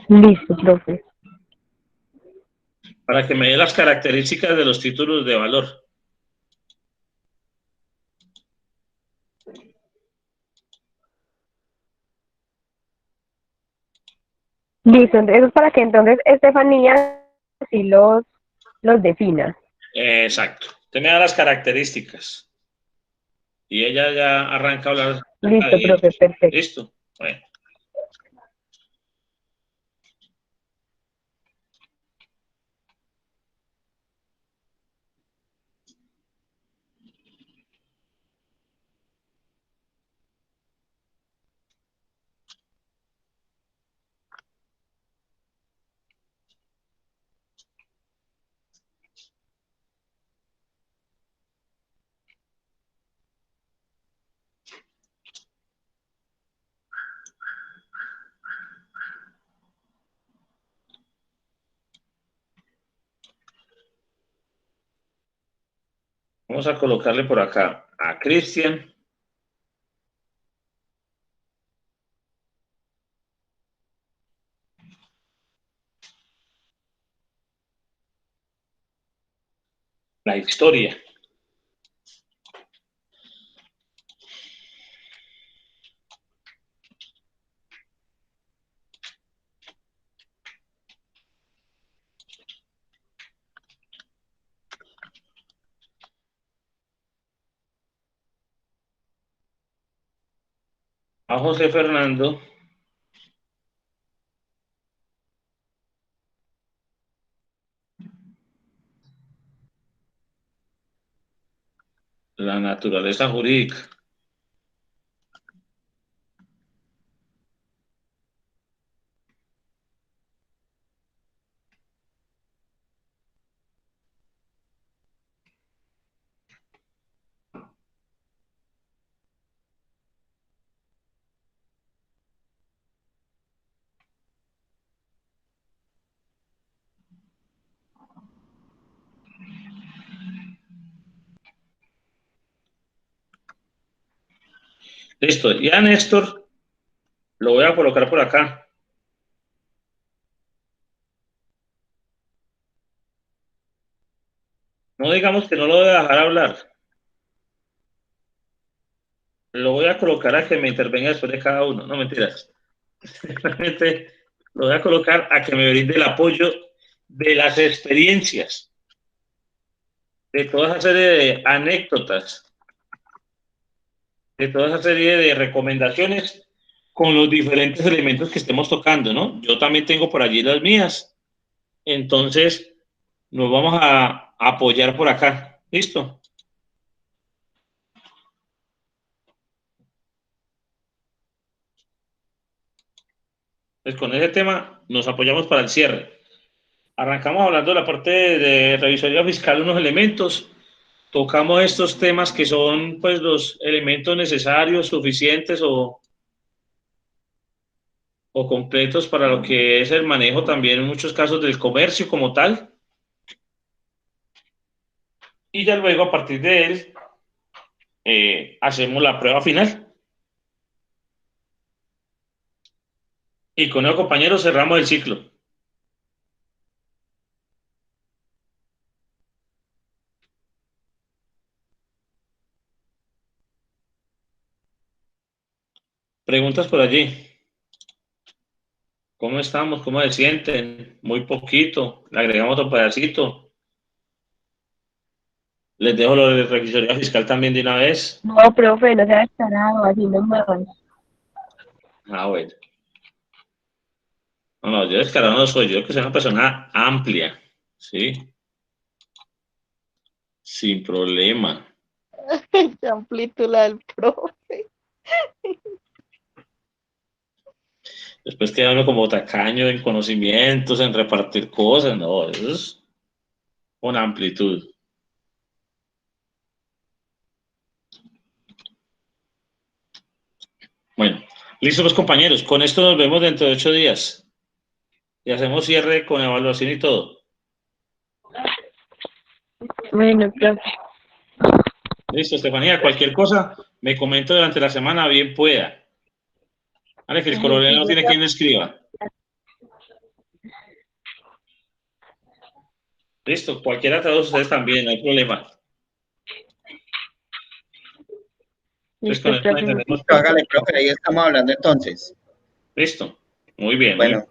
[SPEAKER 5] listo, profe.
[SPEAKER 2] Para que me dé las características de los títulos de valor.
[SPEAKER 5] Listo, eso es para que entonces Estefanía sí los defina.
[SPEAKER 2] Exacto. Usted me da las características. Y ella ya arranca a hablar acerca
[SPEAKER 5] Listo,
[SPEAKER 2] de
[SPEAKER 5] profe,
[SPEAKER 2] ellos.
[SPEAKER 5] perfecto.
[SPEAKER 2] ¿Listo? Bueno. Vamos a colocarle por acá a Cristian. La historia. A José Fernando. La naturaleza jurídica. Listo. Y a Néstor lo voy a colocar por acá. No digamos que no lo voy a dejar hablar. Lo voy a colocar a que me intervenga después de cada uno. No, mentiras. Realmente lo voy a colocar a que me brinde el apoyo de las experiencias, de toda esa serie de anécdotas, de toda esa serie de recomendaciones con los diferentes elementos que estemos tocando, ¿no? Yo también tengo por allí las mías. Entonces, nos vamos a apoyar por acá. ¿Listo? Pues con ese tema nos apoyamos para el cierre. Arrancamos hablando de la parte de revisoría fiscal, unos elementos. Tocamos estos temas que son pues los elementos necesarios, suficientes o completos para lo que es el manejo también en muchos casos del comercio como tal. Y ya luego a partir de él hacemos la prueba final. Y con eso, compañeros, cerramos el ciclo. Preguntas por allí. ¿Cómo estamos? ¿Cómo se sienten? Muy poquito. Le agregamos otro pedacito. Les dejo lo de revisoría fiscal también de una vez.
[SPEAKER 5] No, profe, no sea descarado, así no más.
[SPEAKER 2] Ah, bueno. No, yo descarado no soy. Yo que soy una persona amplia. ¿Sí? Sin problema.
[SPEAKER 4] Qué amplitud la del profe.
[SPEAKER 2] Después queda uno como tacaño en conocimientos, en repartir cosas. No, eso es una amplitud. Bueno, listo, pues compañeros. Con esto nos vemos dentro de 8 días. Y hacemos cierre con evaluación y todo.
[SPEAKER 5] Bueno, profe.
[SPEAKER 2] Listo, Estefanía. Cualquier cosa me comento durante la semana, bien pueda. Vale, que el coronel no tiene quien le escriba. Listo, cualquiera de todos ustedes también, no hay problema. Entonces, con esto entendemos.
[SPEAKER 7] Hágale, profe, ahí estamos hablando entonces.
[SPEAKER 2] Listo, muy bien.
[SPEAKER 7] Bueno,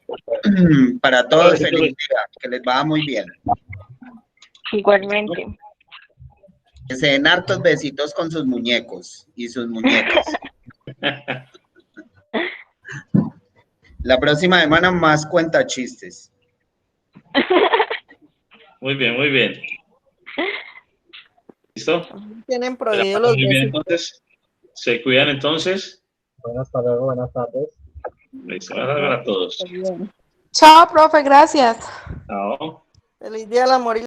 [SPEAKER 7] para todos, feliz día, que les vaya muy bien.
[SPEAKER 3] Igualmente.
[SPEAKER 7] Que se den hartos besitos con sus muñecos y sus muñecas. La próxima semana más cuenta chistes.
[SPEAKER 2] Muy bien, muy bien. ¿Listo?
[SPEAKER 4] Tienen prohibido los
[SPEAKER 2] Muy bien,
[SPEAKER 4] besitos.
[SPEAKER 2] entonces. Se cuidan entonces.
[SPEAKER 1] Hasta luego, buenas tardes.
[SPEAKER 2] Listo, para todos.
[SPEAKER 4] Bien.
[SPEAKER 6] Chao, profe, gracias.
[SPEAKER 2] Chao.
[SPEAKER 4] Feliz día del amor y